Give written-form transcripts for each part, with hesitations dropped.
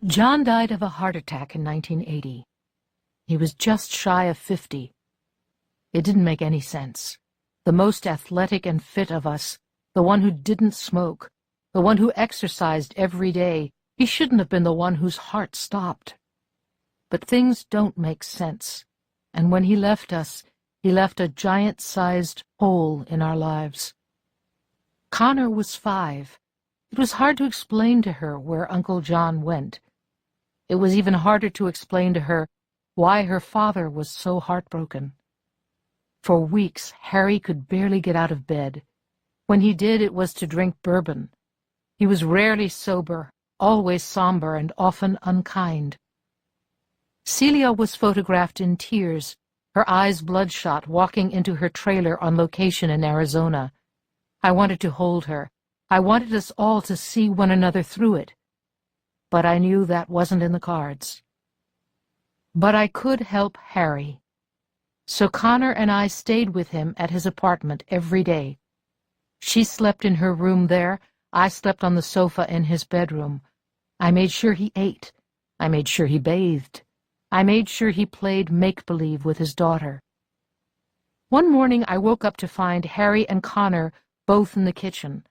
John died of a heart attack in 1980. He was just shy of 50. It didn't make any sense. The most athletic and fit of us, the one who didn't smoke, the one who exercised every day, he shouldn't have been the one whose heart stopped. But things don't make sense, and when he left us, he left a giant-sized hole in our lives. Connor was 5. It was hard to explain to her where Uncle John went. It was even harder to explain to her why her father was so heartbroken. For weeks, Harry could barely get out of bed. When he did, it was to drink bourbon. He was rarely sober, always somber, and often unkind. Celia was photographed in tears, her eyes bloodshot, walking into her trailer on location in Arizona. I wanted to hold her. I wanted us all to see one another through it. But I knew that wasn't in the cards. But I could help Harry. So Connor and I stayed with him at his apartment every day. She slept in her room there. I slept on the sofa in his bedroom. I made sure he ate. I made sure he bathed. I made sure he played make-believe with his daughter. One morning I woke up to find Harry and Connor both in the kitchen.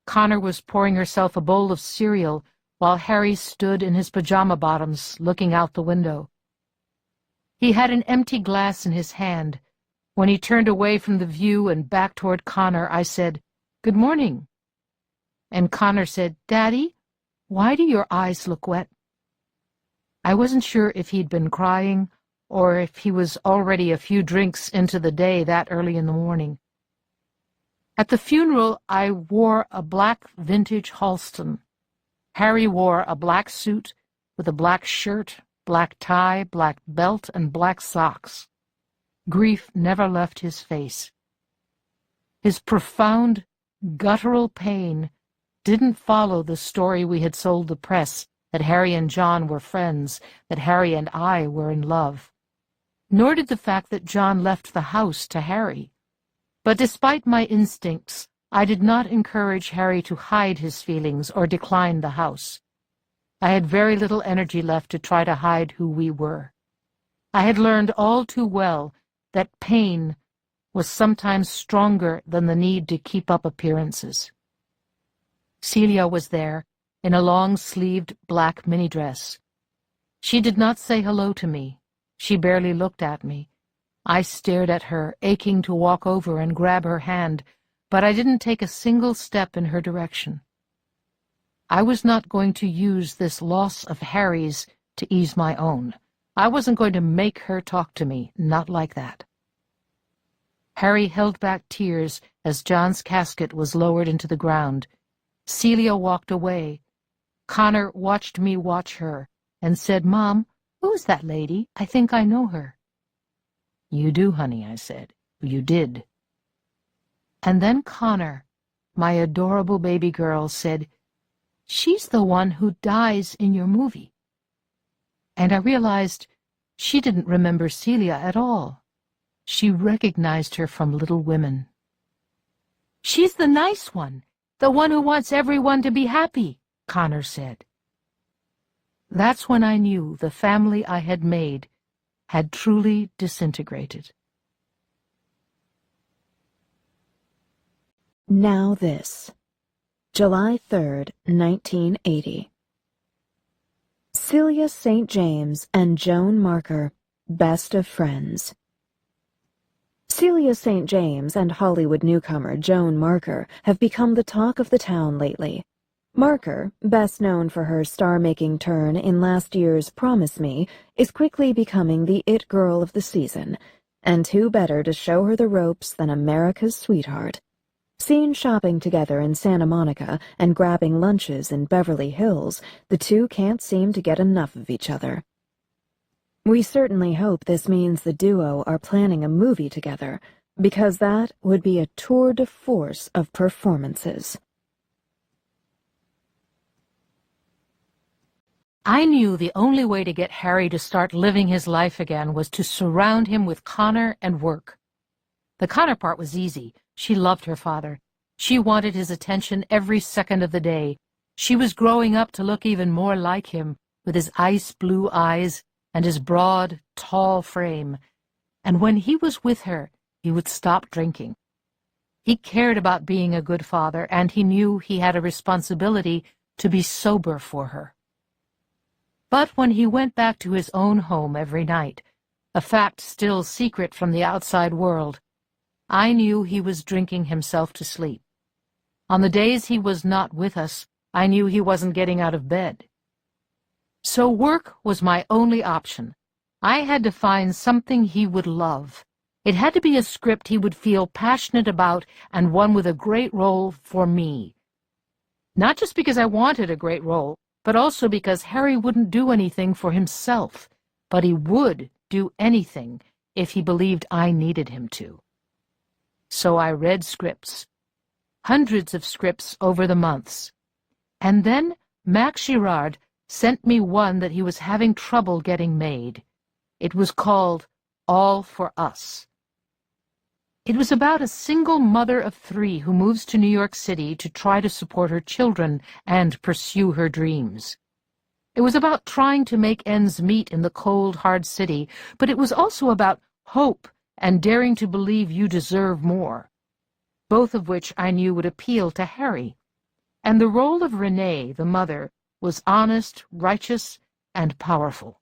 Connor was pouring herself a bowl of cereal while Harry stood in his pajama bottoms looking out the window. He had an empty glass in his hand. When he turned away from the view and back toward Connor, I said, "Good morning." And Connor said, "Daddy, why do your eyes look wet?" I wasn't sure if he'd been crying or if he was already a few drinks into the day that early in the morning. At the funeral, I wore a black vintage Halston. Harry wore a black suit with a black shirt, black tie, black belt, and black socks. Grief never left his face. His profound, guttural pain didn't follow the story we had sold the press, that Harry and John were friends, that Harry and I were in love. Nor did the fact that John left the house to Harry. But despite my instincts, I did not encourage Harry to hide his feelings or decline the house. I had very little energy left to try to hide who we were. I had learned all too well that pain was sometimes stronger than the need to keep up appearances. Celia was there, in a long-sleeved black mini-dress. She did not say hello to me. She barely looked at me. I stared at her, aching to walk over and grab her hand, but I didn't take a single step in her direction. I was not going to use this loss of Harry's to ease my own. I wasn't going to make her talk to me, not like that. Harry held back tears as John's casket was lowered into the ground. Celia walked away. Connor watched me watch her and said, "Mom, who is that lady? I think I know her." "You do, honey," I said. "You did." And then Connor, my adorable baby girl, said, "She's the one who dies in your movie." And I realized she didn't remember Celia at all. She recognized her from Little Women. "She's the nice one, the one who wants everyone to be happy," Connor said. That's when I knew the family I had made had truly disintegrated. Now this. July 3rd, 1980. Celia St. James and Joan Marker, best of friends. Celia St. James and Hollywood newcomer Joan Marker have become the talk of the town lately. Marker, best known for her star-making turn in last year's Promise Me, is quickly becoming the it girl of the season, and who better to show her the ropes than America's sweetheart? Seen shopping together in Santa Monica and grabbing lunches in Beverly Hills, the two can't seem to get enough of each other. We certainly hope this means the duo are planning a movie together, because that would be a tour de force of performances. I knew the only way to get Harry to start living his life again was to surround him with Connor and work. The Connor part was easy. She loved her father. She wanted his attention every second of the day. She was growing up to look even more like him, with his ice-blue eyes and his broad, tall frame, and when he was with her, he would stop drinking. He cared about being a good father, and he knew he had a responsibility to be sober for her. But when he went back to his own home every night, a fact still secret from the outside world, I knew he was drinking himself to sleep. On the days he was not with us, I knew he wasn't getting out of bed. So work was my only option. I had to find something he would love. It had to be a script he would feel passionate about and one with a great role for me. Not just because I wanted a great role, but also because Harry wouldn't do anything for himself, but he would do anything if he believed I needed him to. So I read scripts, hundreds of scripts over the months, and then Max Girard sent me one that he was having trouble getting made. It was called All for Us. It was about a single mother of 3 who moves to New York City to try to support her children and pursue her dreams. It was about trying to make ends meet in the cold, hard city, but it was also about hope and daring to believe you deserve more, both of which I knew would appeal to Harry. And the role of Renee, the mother, was honest, righteous, and powerful.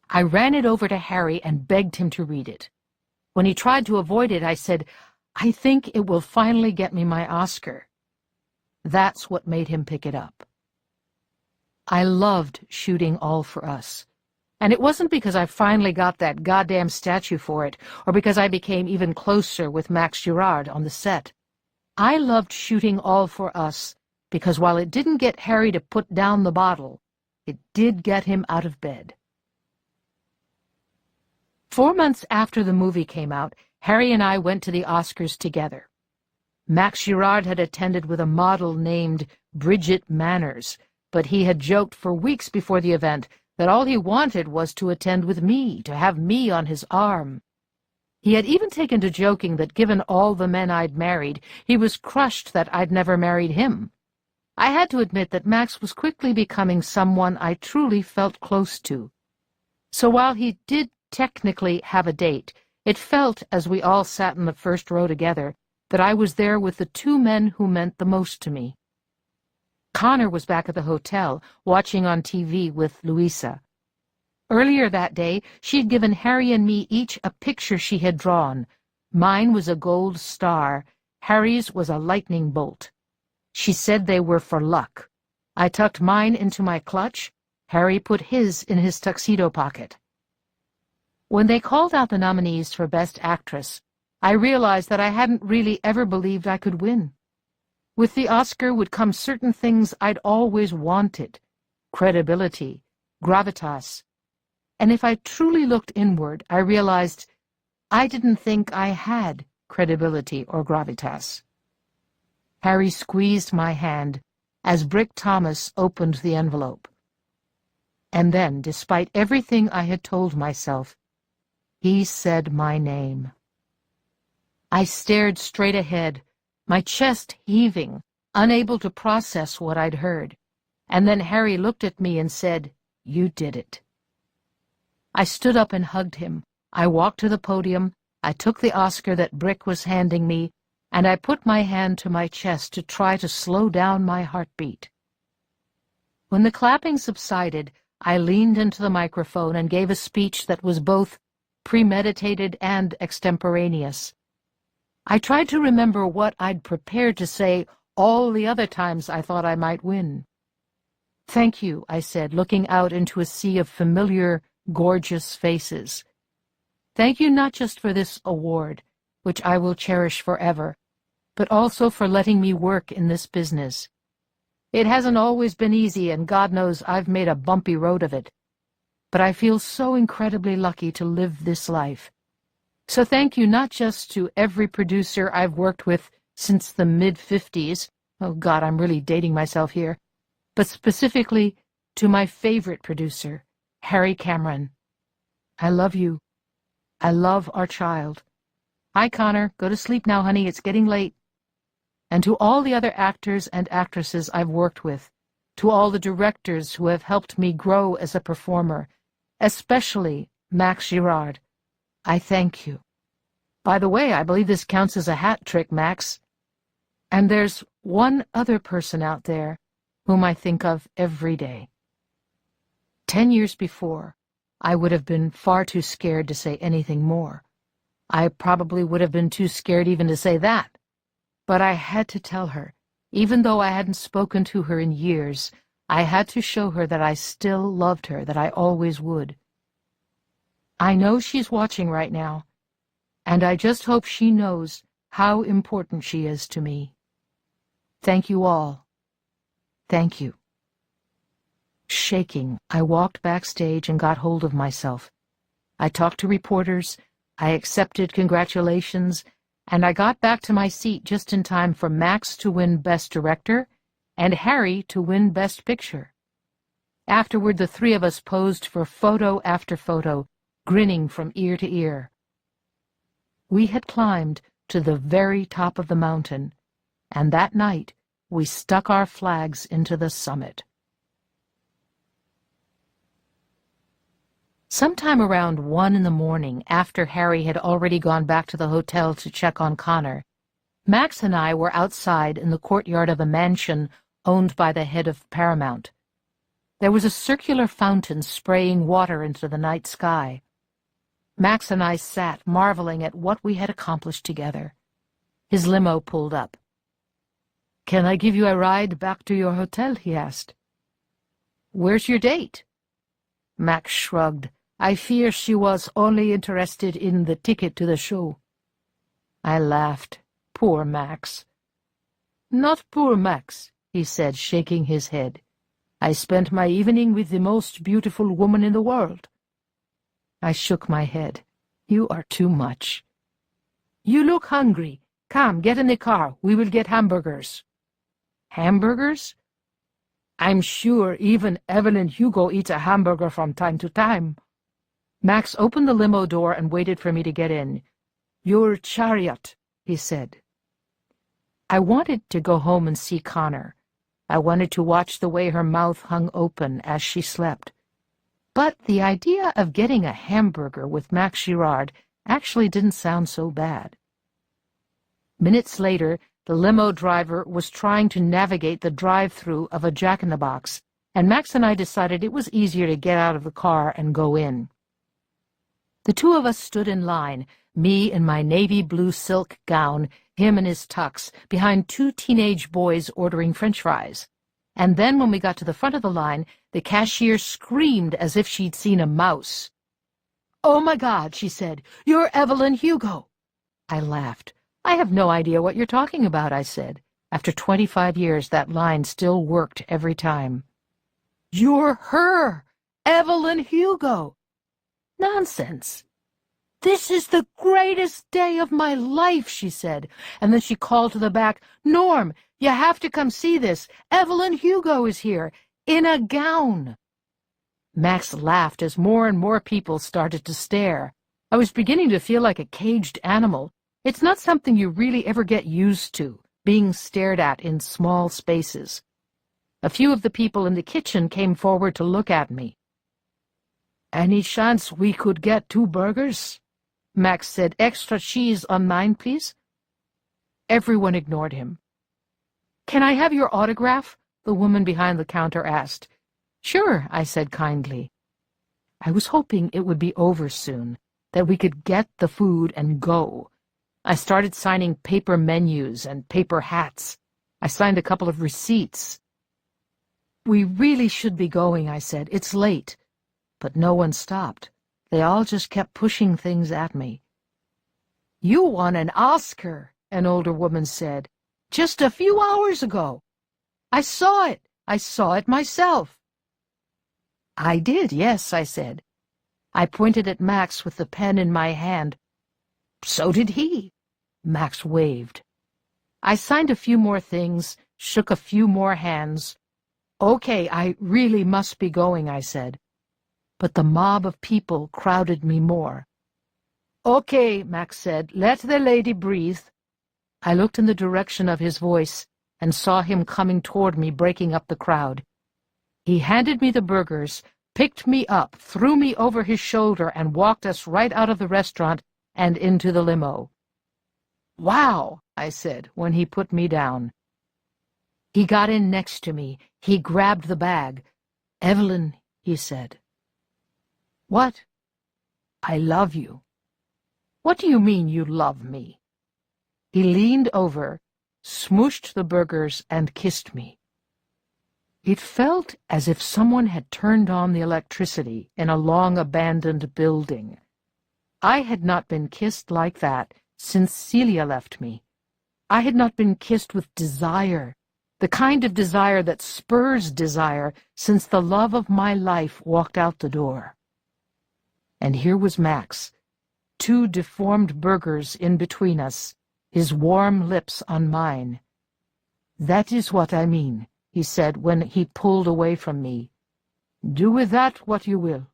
I ran it over to Harry and begged him to read it. When he tried to avoid it, I said, "I think it will finally get me my Oscar." That's what made him pick it up. I loved shooting All for Us. And it wasn't because I finally got that goddamn statue for it, or because I became even closer with Max Girard on the set. I loved shooting All for Us because while it didn't get Harry to put down the bottle, it did get him out of bed. 4 months after the movie came out, Harry and I went to the Oscars together. Max Girard had attended with a model named Bridget Manners, but he had joked for weeks before the event that all he wanted was to attend with me, to have me on his arm. He had even taken to joking that given all the men I'd married, he was crushed that I'd never married him. I had to admit that Max was quickly becoming someone I truly felt close to. So while he did technically have a date, it felt, as we all sat in the first row together, that I was there with the 2 men who meant the most to me. Connor was back at the hotel, watching on TV with Louisa. Earlier that day, she'd given Harry and me each a picture she had drawn. Mine was a gold star. Harry's was a lightning bolt. She said they were for luck. I tucked mine into my clutch. Harry put his in his tuxedo pocket. When they called out the nominees for Best Actress, I realized that I hadn't really ever believed I could win. With the Oscar would come certain things I'd always wanted: credibility, gravitas. And if I truly looked inward, I realized I didn't think I had credibility or gravitas. Harry squeezed my hand as Brick Thomas opened the envelope. And then, despite everything I had told myself, he said my name. I stared straight ahead, my chest heaving, unable to process what I'd heard. And then Harry looked at me and said, "You did it." I stood up and hugged him. I walked to the podium. I took the Oscar that Brick was handing me, and I put my hand to my chest to try to slow down my heartbeat. When the clapping subsided, I leaned into the microphone and gave a speech that was both premeditated and extemporaneous. I tried to remember what I'd prepared to say all the other times I thought I might win. "Thank you," I said, looking out into a sea of familiar, gorgeous faces. "Thank you not just for this award, which I will cherish forever, but also for letting me work in this business. It hasn't always been easy, and God knows I've made a bumpy road of it. But I feel so incredibly lucky to live this life. So thank you not just to every producer I've worked with since the mid-50s, oh God, I'm really dating myself here, but specifically to my favorite producer, Harry Cameron. I love you. I love our child. Hi, Connor. Go to sleep now, honey. It's getting late. And to all the other actors and actresses I've worked with, to all the directors who have helped me grow as a performer, especially Max Girard. I thank you. By the way, I believe this counts as a hat trick, Max. And there's one other person out there whom I think of every day. 10 years before, I would have been far too scared to say anything more. I probably would have been too scared even to say that. But I had to tell her, even though I hadn't spoken to her in years, I had to show her that I still loved her, that I always would. I know she's watching right now, and I just hope she knows how important she is to me. Thank you all. Thank you. Shaking, I walked backstage and got hold of myself. I talked to reporters, I accepted congratulations, and I got back to my seat just in time for Max to win Best Director and Harry to win Best Picture. Afterward, the three of us posed for photo after photo, grinning from ear to ear. We had climbed to the very top of the mountain, and that night we stuck our flags into the summit. Sometime around 1 in the morning, after Harry had already gone back to the hotel to check on Connor, Max and I were outside in the courtyard of a mansion owned by the head of Paramount. There was a circular fountain spraying water into the night sky. Max and I sat, marveling at what we had accomplished together. His limo pulled up. "Can I give you a ride back to your hotel?" he asked. "Where's your date?" Max shrugged. "I fear she was only interested in the ticket to the show." I laughed. Poor Max. "Not poor Max," he said, shaking his head. "I spent my evening with the most beautiful woman in the world." I shook my head. "You are too much." "You look hungry. Come, get in the car. We will get hamburgers." "Hamburgers?" "I'm sure even Evelyn Hugo eats a hamburger from time to time." Max opened the limo door and waited for me to get in. "Your chariot," he said. I wanted to go home and see Connor. I wanted to watch the way her mouth hung open as she slept. But the idea of getting a hamburger with Max Girard actually didn't sound so bad. Minutes later, the limo driver was trying to navigate the drive-thru of a Jack-in-the-Box, and Max and I decided it was easier to get out of the car and go in. The two of us stood in line, me in my navy blue silk gown, him in his tux, behind two teenage boys ordering French fries. And then when we got to the front of the line, the cashier screamed as if she'd seen a mouse. "Oh, my God," she said, "you're Evelyn Hugo." I laughed. "I have no idea what you're talking about," I said. After 25 years, that line still worked every time. "You're her, Evelyn Hugo." "Nonsense." "This is the greatest day of my life," she said, and then she called to the back, "Norm, you have to come see this. Evelyn Hugo is here, in a gown." Max laughed as more and more people started to stare. I was beginning to feel like a caged animal. It's not something you really ever get used to, being stared at in small spaces. A few of the people in the kitchen came forward to look at me. "Any chance we could get 2 burgers?" Max said. "Extra cheese on mine, please." Everyone ignored him. "Can I have your autograph?" the woman behind the counter asked. "Sure," I said kindly. I was hoping it would be over soon, that we could get the food and go. I started signing paper menus and paper hats. I signed a couple of receipts. "We really should be going," I said. "It's late." But no one stopped. They all just kept pushing things at me. "You won an Oscar," an older woman said, "just a few hours ago." "I saw it. I saw it myself." "I did, yes," I said. I pointed at Max with the pen in my hand. "So did he." Max waved. I signed a few more things, shook a few more hands. "Okay, I really must be going," I said. But the mob of people crowded me more. "Okay," Max said, "let the lady breathe." I looked in the direction of his voice and saw him coming toward me, breaking up the crowd. He handed me the burgers, picked me up, threw me over his shoulder, and walked us right out of the restaurant and into the limo. "Wow," I said when he put me down. He got in next to me. He grabbed the bag. "Evelyn," he said. "What?" "I love you." "What do you mean you love me?" He leaned over, smooshed the burgers, and kissed me. It felt as if someone had turned on the electricity in a long-abandoned building. I had not been kissed like that since Celia left me. I had not been kissed with desire, the kind of desire that spurs desire, since the love of my life walked out the door. And here was Max, 2 deformed burgers in between us, his warm lips on mine. "That is what I mean," he said when he pulled away from me. "Do with that what you will."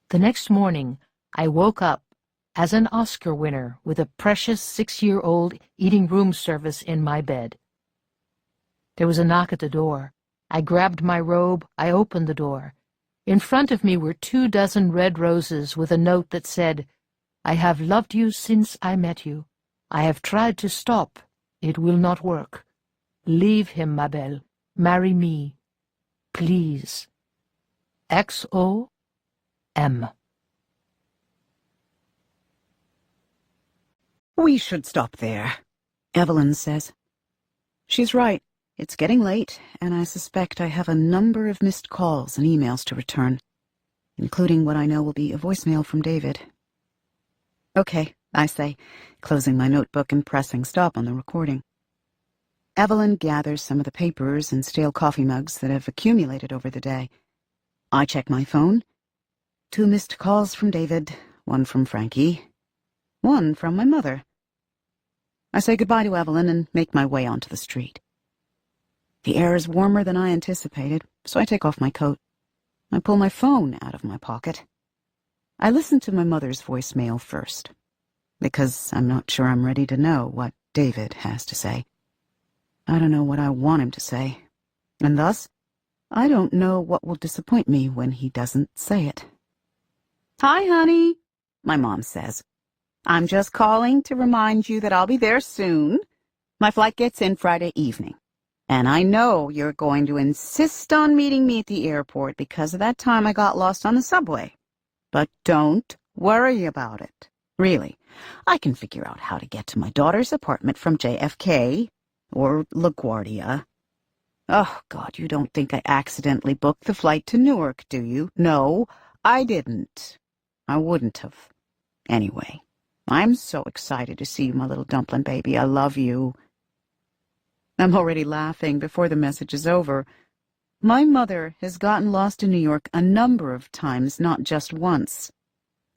The next morning, I woke up as an Oscar winner with a precious 6-year-old eating room service in my bed. There was a knock at the door. I grabbed my robe. I opened the door. In front of me were 24 red roses with a note that said, "I have loved you since I met you. I have tried to stop. It will not work. Leave him, ma belle. Marry me. Please. XOM." "We should stop there," Evelyn says. She's right. It's getting late, and I suspect I have a number of missed calls and emails to return, including what I know will be a voicemail from David. "Okay," I say, closing my notebook and pressing stop on the recording. Evelyn gathers some of the papers and stale coffee mugs that have accumulated over the day. I check my phone. 2 missed calls from David, 1 from Frankie, 1 from my mother. I say goodbye to Evelyn and make my way onto the street. The air is warmer than I anticipated, so I take off my coat. I pull my phone out of my pocket. I listen to my mother's voicemail first, because I'm not sure I'm ready to know what David has to say. I don't know what I want him to say, and thus, I don't know what will disappoint me when he doesn't say it. "Hi, honey," my mom says. "I'm just calling to remind you that I'll be there soon. My flight gets in Friday evening, and I know you're going to insist on meeting me at the airport because of that time I got lost on the subway. But don't worry about it. Really, I can figure out how to get to my daughter's apartment from JFK or LaGuardia. Oh, God, you don't think I accidentally booked the flight to Newark, do you? No, I didn't. I wouldn't have. Anyway, I'm so excited to see you, my little dumpling baby. I love you." I'm already laughing before the message is over. My mother has gotten lost in New York a number of times, not just once.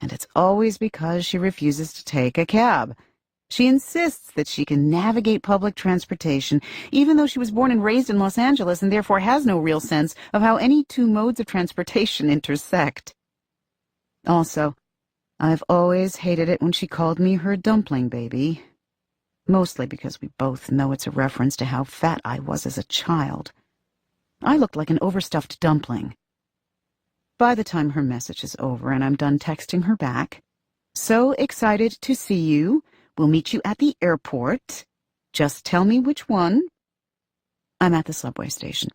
And it's always because she refuses to take a cab. She insists that she can navigate public transportation, even though she was born and raised in Los Angeles and therefore has no real sense of how any 2 modes of transportation intersect. Also, I've always hated it when she called me her dumpling baby, mostly because we both know it's a reference to how fat I was as a child. I looked like an overstuffed dumpling. By the time her message is over and I'm done texting her back, "So excited to see you. We'll meet you at the airport. Just tell me which one." I'm at the subway station.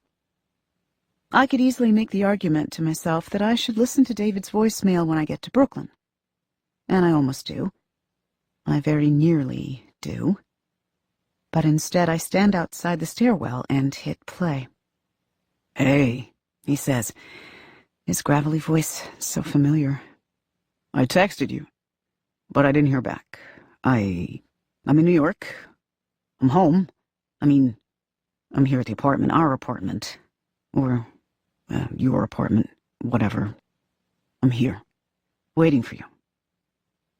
I could easily make the argument to myself that I should listen to David's voicemail when I get to Brooklyn. And I almost do. I very nearly do. But instead I stand outside the stairwell and hit play. "Hey," he says, his gravelly voice so familiar. "I texted you, but I didn't hear back. I'm in New York. I'm home. I'm here at the apartment, our apartment. Or, your apartment, whatever. I'm here, waiting for you.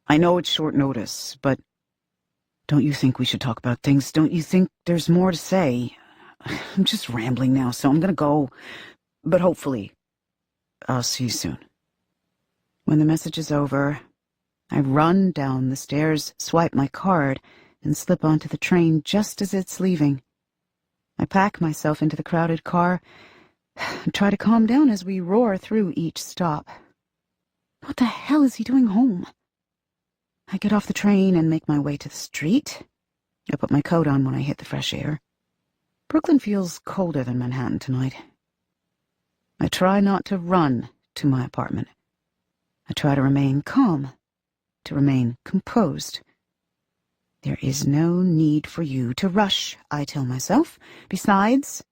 I know it's short notice, but don't you think we should talk about things? Don't you think there's more to say? I'm just rambling now, so I'm gonna go. But hopefully, I'll see you soon." When the message is over, I run down the stairs, swipe my card, and slip onto the train just as it's leaving. I pack myself into the crowded car and try to calm down as we roar through each stop. What the hell is he doing home? I get off the train and make my way to the street. I put my coat on when I hit the fresh air. Brooklyn feels colder than Manhattan tonight. I try not to run to my apartment. I try to remain calm, to remain composed. There is no need for you to rush, I tell myself. Besides,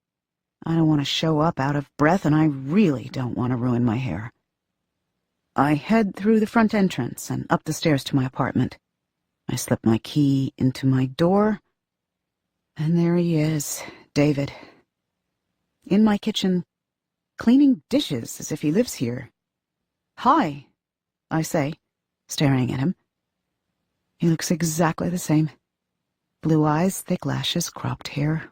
I don't want to show up out of breath, and I really don't want to ruin my hair. I head through the front entrance and up the stairs to my apartment. I slip my key into my door, and there he is, David. In my kitchen, cleaning dishes as if he lives here. "Hi," I say, staring at him. He looks exactly the same. Blue eyes, thick lashes, cropped hair.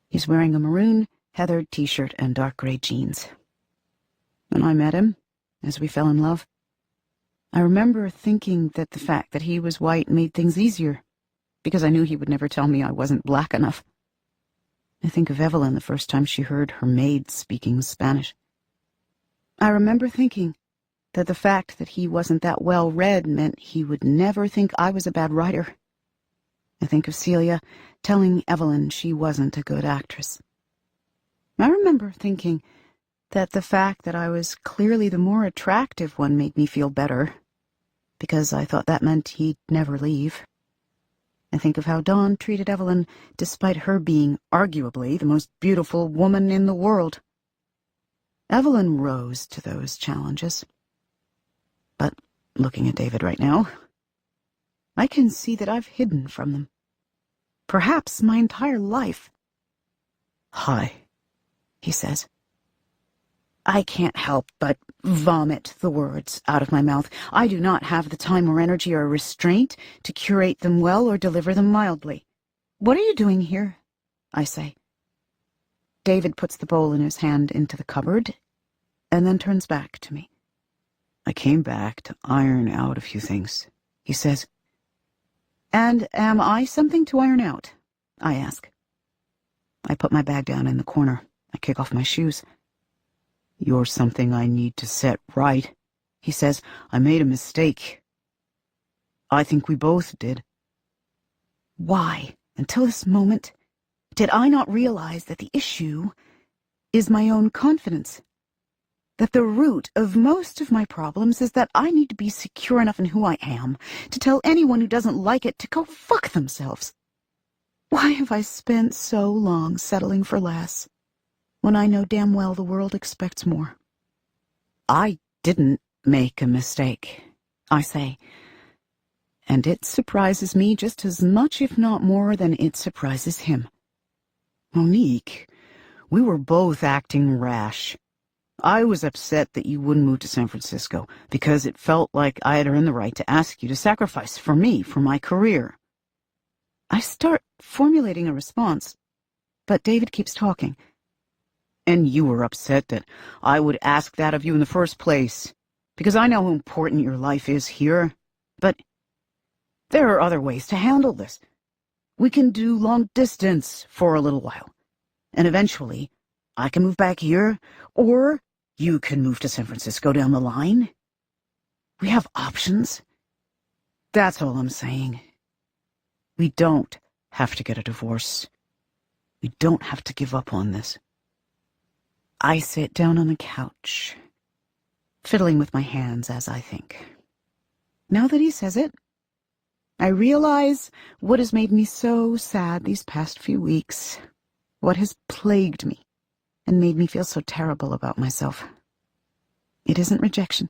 He's wearing a maroon, heathered t-shirt and dark gray jeans. When I met him, as we fell in love, I remember thinking that the fact that he was white made things easier, because I knew he would never tell me I wasn't black enough. I think of Evelyn the first time she heard her maid speaking Spanish. I remember thinking that the fact that he wasn't that well read meant he would never think I was a bad writer. I think of Celia telling Evelyn she wasn't a good actress. I remember thinking that the fact that I was clearly the more attractive one made me feel better, because I thought that meant he'd never leave. I think of how Dawn treated Evelyn despite her being arguably the most beautiful woman in the world. Evelyn rose to those challenges. But looking at David right now, I can see that I've hidden from them. Perhaps my entire life. "Hi," he says. I can't help but vomit the words out of my mouth. I do not have the time or energy or restraint to curate them well or deliver them mildly. "What are you doing here?" I say. David puts the bowl in his hand into the cupboard and then turns back to me. "I came back to iron out a few things," he says. "And am I something to iron out?" I ask. I put my bag down in the corner. I kick off my shoes. "You're something I need to set right," he says. "I made a mistake. I think we both did." Why, until this moment, did I not realize that the issue is my own confidence? That the root of most of my problems is that I need to be secure enough in who I am to tell anyone who doesn't like it to go fuck themselves. Why have I spent so long settling for less, when I know damn well the world expects more? I didn't make a mistake, I say, and it surprises me just as much, if not more, than it surprises him. "Monique, we were both acting rash. I was upset that you wouldn't move to San Francisco, because it felt like I had earned the right to ask you to sacrifice for me, for my career." I start formulating a response, but David keeps talking. "And you were upset that I would ask that of you in the first place, because I know how important your life is here. But there are other ways to handle this. We can do long distance for a little while, and eventually I can move back here, or you can move to San Francisco down the line. We have options. That's all I'm saying. We don't have to get a divorce. We don't have to give up on this." I sit down on the couch, fiddling with my hands as I think. Now that he says it, I realize what has made me so sad these past few weeks, what has plagued me and made me feel so terrible about myself. It isn't rejection,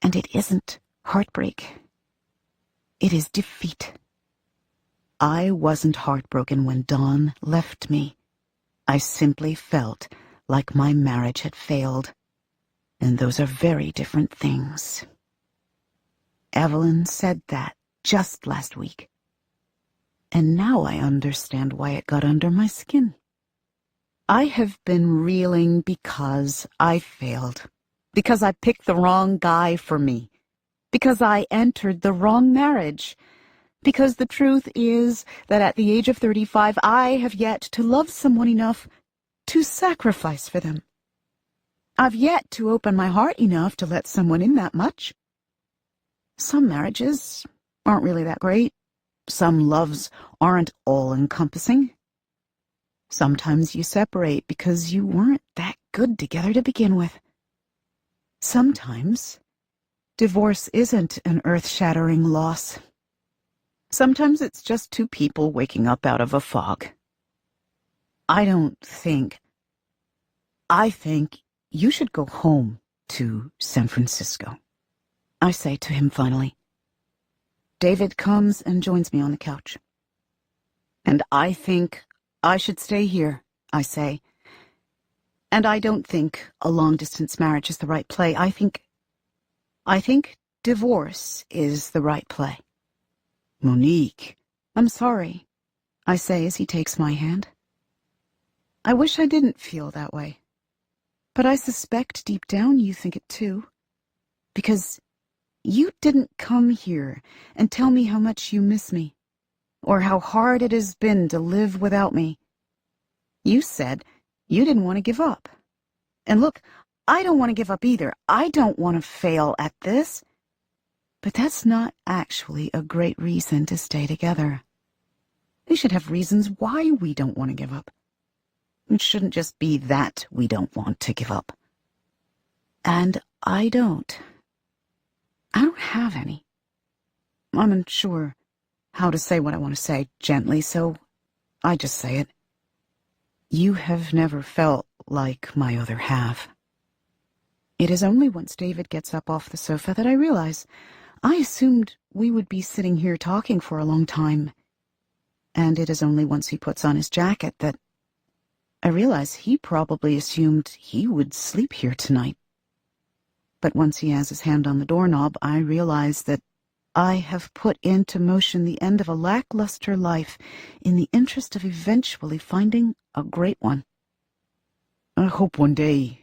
and it isn't heartbreak. It is defeat. I wasn't heartbroken when Dawn left me. I simply felt like my marriage had failed, and those are very different things. Evelyn said that just last week, and now I understand why it got under my skin. I have been reeling because I failed, because I picked the wrong guy for me, because I entered the wrong marriage. Because the truth is that at the age of 35, I have yet to love someone enough to sacrifice for them. I've yet to open my heart enough to let someone in that much. Some marriages aren't really that great. Some loves aren't all-encompassing. Sometimes you separate because you weren't that good together to begin with. Sometimes divorce isn't an earth-shattering loss. Sometimes it's just two people waking up out of a fog. I think you should go home to San Francisco, I say to him finally. David comes and joins me on the couch. And I think I should stay here, I say. And I don't think a long-distance marriage is the right play. I think divorce is the right play. Monique, I'm sorry, I say as he takes my hand. I wish I didn't feel that way. But I suspect deep down you think it too. Because you didn't come here and tell me how much you miss me, or how hard it has been to live without me. You said you didn't want to give up. And look, I don't want to give up either. I don't want to fail at this. But that's not actually a great reason to stay together. We should have reasons why we don't want to give up. It shouldn't just be that we don't want to give up. And I don't. I don't have any. I'm unsure how to say what I want to say gently, so I just say it. You have never felt like my other half. It is only once David gets up off the sofa that I realize I assumed we would be sitting here talking for a long time. And it is only once he puts on his jacket that I realize he probably assumed he would sleep here tonight. But once he has his hand on the doorknob, I realize that I have put into motion the end of a lackluster life in the interest of eventually finding a great one. I hope one day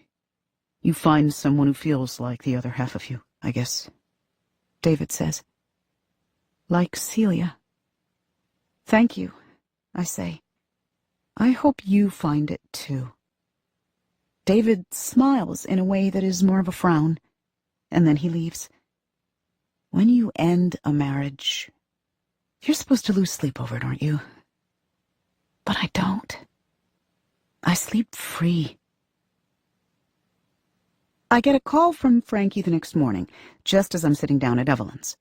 you find someone who feels like the other half of you, I guess, David says. Like Celia. Thank you, I say. I hope you find it too. David smiles in a way that is more of a frown, and then he leaves. When you end a marriage, you're supposed to lose sleep over it, aren't you? But I don't. I sleep free. I get a call from Frankie the next morning, just as I'm sitting down at Evelyn's.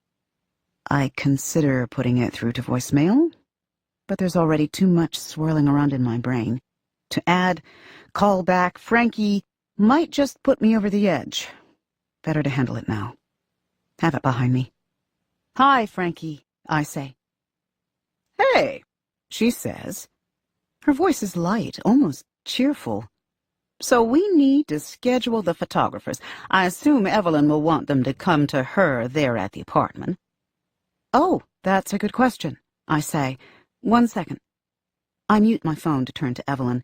I consider putting it through to voicemail, but there's already too much swirling around in my brain. To add, call back, Frankie might just put me over the edge. Better to handle it now. Have it behind me. Hi, Frankie, I say. Hey, she says. Her voice is light, almost cheerful. So we need to schedule the photographers. I assume Evelyn will want them to come to her there at the apartment. Oh, that's a good question, I say. 1 second. I mute my phone to turn to Evelyn.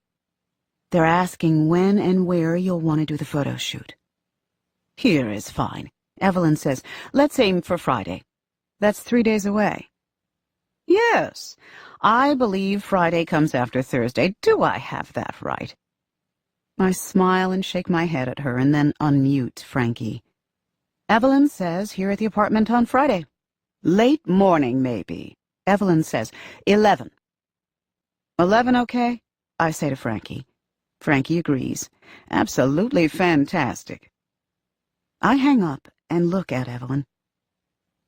They're asking when and where you'll want to do the photo shoot. Here is fine. Evelyn says, let's aim for Friday. That's 3 days away. Yes, I believe Friday comes after Thursday. Do I have that right? I smile and shake my head at her and then unmute Frankie. Evelyn says here at the apartment on Friday. Late morning, maybe. Evelyn says 11. 11 okay? I say to Frankie. Frankie agrees. Absolutely fantastic. I hang up and look at Evelyn.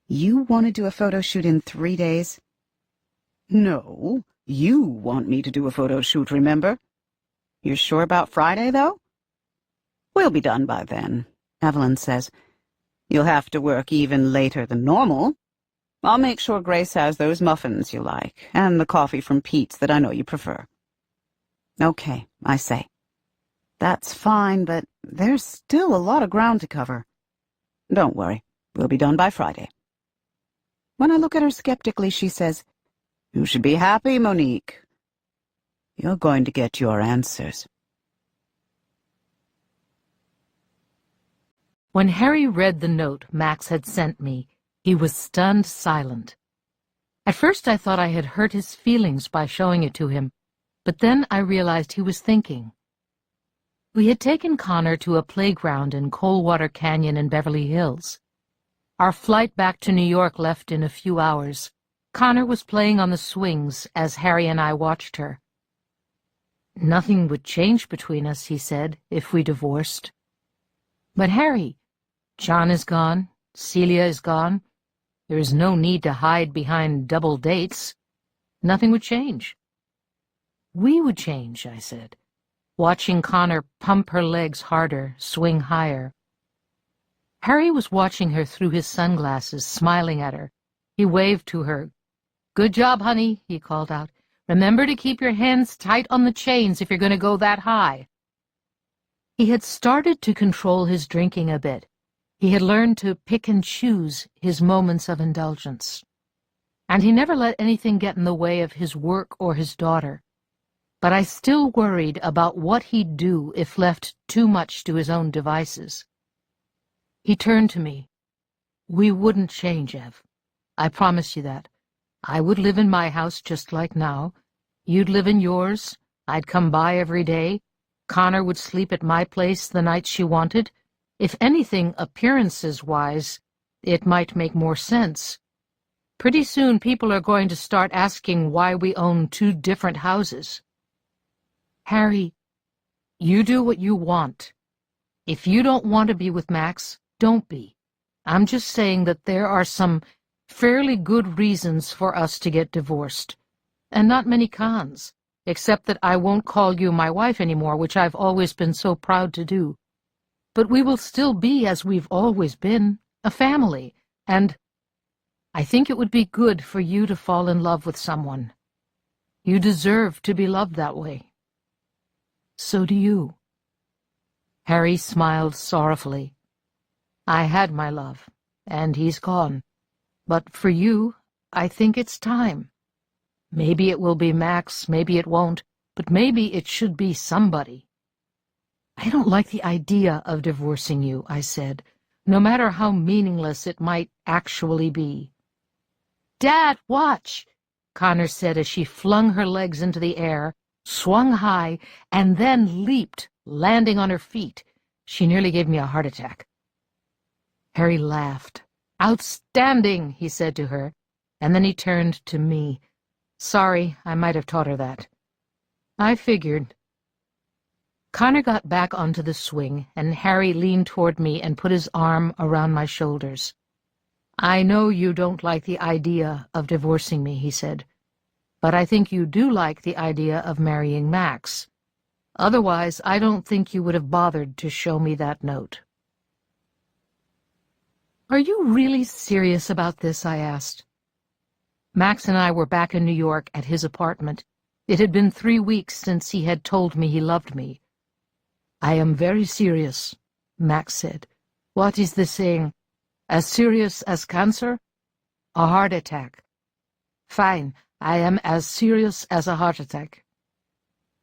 You want to do a photo shoot in 3 days? No, you want me to do a photo shoot, remember? You're sure about Friday, though? We'll be done by then, Evelyn says. You'll have to work even later than normal. I'll make sure Grace has those muffins you like, and the coffee from Pete's that I know you prefer. Okay, I say. That's fine, but there's still a lot of ground to cover. Don't worry, we'll be done by Friday. When I look at her skeptically, she says, You should be happy, Monique. You're going to get your answers. When Harry read the note Max had sent me, he was stunned silent. At first I thought I had hurt his feelings by showing it to him, but then I realized he was thinking. We had taken Connor to a playground in Coldwater Canyon in Beverly Hills. Our flight back to New York left in a few hours. Connor was playing on the swings as Harry and I watched her. Nothing would change between us, he said, if we divorced. But Harry, John is gone, Celia is gone. There is no need to hide behind double dates. Nothing would change. We would change, I said, watching Connor pump her legs harder, swing higher. Harry was watching her through his sunglasses, smiling at her. He waved to her. "Good job, honey," he called out. "Remember to keep your hands tight on the chains if you're going to go that high." He had started to control his drinking a bit. He had learned to pick and choose his moments of indulgence. And he never let anything get in the way of his work or his daughter. But I still worried about what he'd do if left too much to his own devices. He turned to me. "We wouldn't change, Ev. I promise you that. I would live in my house just like now. You'd live in yours. I'd come by every day. Connor would sleep at my place the night she wanted. If anything, appearances-wise, it might make more sense. Pretty soon people are going to start asking why we own two different houses. Harry, you do what you want. If you don't want to be with Max, don't be. I'm just saying that there are some fairly good reasons for us to get divorced, and not many cons, except that I won't call you my wife anymore, which I've always been so proud to do. But we will still be, as we've always been, a family, and I think it would be good for you to fall in love with someone. You deserve to be loved that way. So do you." Harry smiled sorrowfully. "I had my love, and he's gone. But for you, I think it's time. Maybe it will be Max, maybe it won't, but maybe it should be somebody." "I don't like the idea of divorcing you," I said, "no matter how meaningless it might actually be." "Dad, watch!" Connor said as she flung her legs into the air, swung high, and then leaped, landing on her feet. She nearly gave me a heart attack. Harry laughed. "Outstanding," he said to her, and then he turned to me. "Sorry, I might have taught her that." "I figured." Connor got back onto the swing, and Harry leaned toward me and put his arm around my shoulders. "I know you don't like the idea of divorcing me," he said, "but I think you do like the idea of marrying Max. Otherwise, I don't think you would have bothered to show me that note." "Are you really serious about this?" I asked. Max and I were back in New York at his apartment. It had been 3 weeks since he had told me he loved me. "I am very serious," Max said. "What is the saying? As serious as cancer? A heart attack. Fine, I am as serious as a heart attack."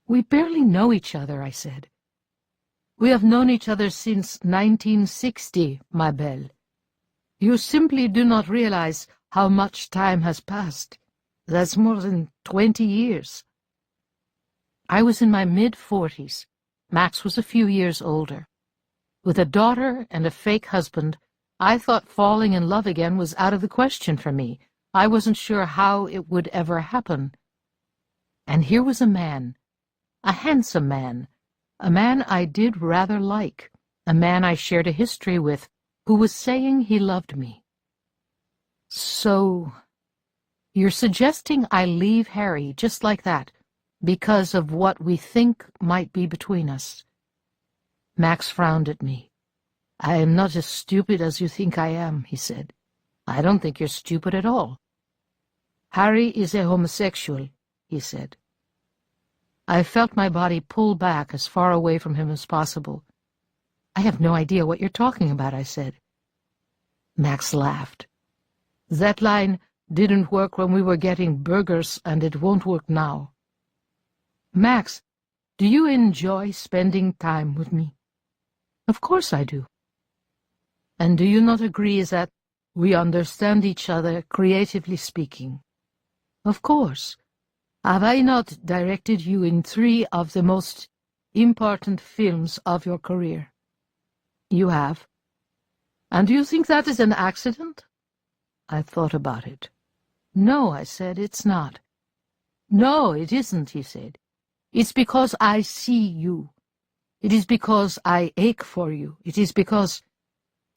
"We barely know each other," I said. "We have known each other since 1960, ma belle. You simply do not realize how much time has passed. That's more than 20 years. I was in my mid-40s. Max was a few years older. With a daughter and a fake husband, I thought falling in love again was out of the question for me. I wasn't sure how it would ever happen. And here was a man, a handsome man, a man I did rather like, a man I shared a history with, who was saying he loved me. "So, you're suggesting I leave Harry just like that, because of what we think might be between us?" Max frowned at me. "I am not as stupid as you think I am," he said. "I don't think you're stupid at all." "Harry is a homosexual," he said. I felt my body pull back as far away from him as possible. "I have no idea what you're talking about," I said. Max laughed. "That line didn't work when we were getting burgers, and it won't work now." "Max, do you enjoy spending time with me?" "Of course I do." "And do you not agree that we understand each other, creatively speaking? Of course. Have I not directed you in 3 of the most important films of your career? You have. And do you think that is an accident? I thought about it. No, I said, it's not. No, it isn't, he said. It's because I see you. It is because I ache for you. It is because,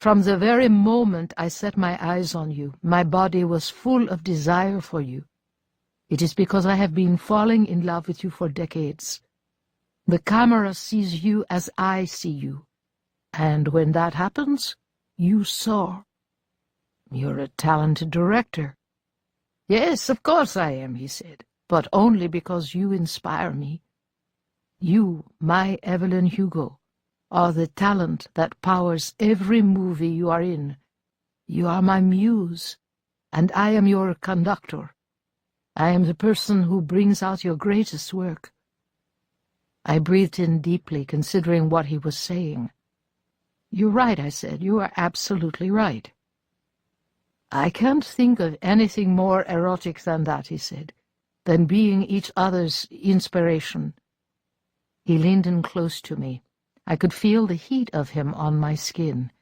from the very moment I set my eyes on you, my body was full of desire for you. It is because I have been falling in love with you for decades. The camera sees you as I see you. And when that happens, you soar. You're a talented director. Yes, of course I am, he said, but only because you inspire me. You, my Evelyn Hugo, are the talent that powers every movie you are in. You are my muse, and I am your conductor. I am the person who brings out your greatest work. I breathed in deeply, considering what he was saying. You're right, I said. You are absolutely right. I can't think of anything more erotic than that, he said, than being each other's inspiration. He leaned in close to me. I could feel the heat of him on my skin.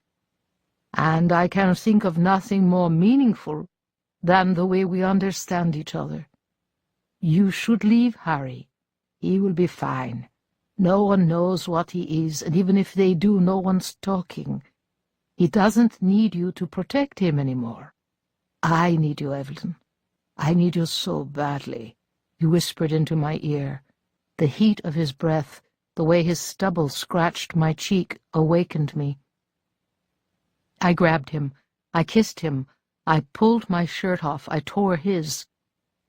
And I can think of nothing more meaningful than the way we understand each other. You should leave Harry. He will be fine. No one knows what he is, and even if they do, no one's talking. He doesn't need you to protect him anymore. I need you, Evelyn. I need you so badly. He whispered into my ear. The heat of his breath, the way his stubble scratched my cheek, awakened me. I grabbed him. I kissed him. I pulled my shirt off. I tore his.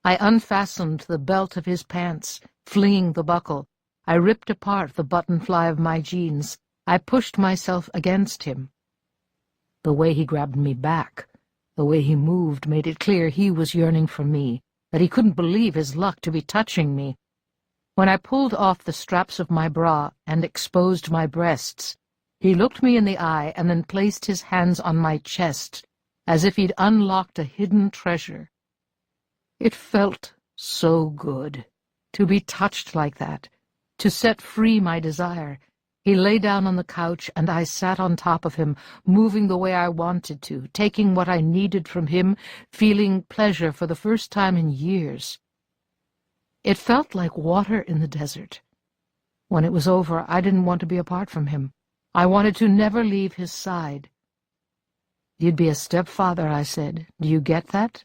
I unfastened the belt of his pants, flinging the buckle. I ripped apart the buttonfly of my jeans. I pushed myself against him. The way he grabbed me back, the way he moved, made it clear he was yearning for me, that he couldn't believe his luck to be touching me. When I pulled off the straps of my bra and exposed my breasts, he looked me in the eye and then placed his hands on my chest, as if he'd unlocked a hidden treasure. It felt so good to be touched like that, to set free my desire. He lay down on the couch, and I sat on top of him, moving the way I wanted to, taking what I needed from him, feeling pleasure for the first time in years. It felt like water in the desert. When it was over, I didn't want to be apart from him. I wanted to never leave his side. You'd be a stepfather, I said. Do you get that?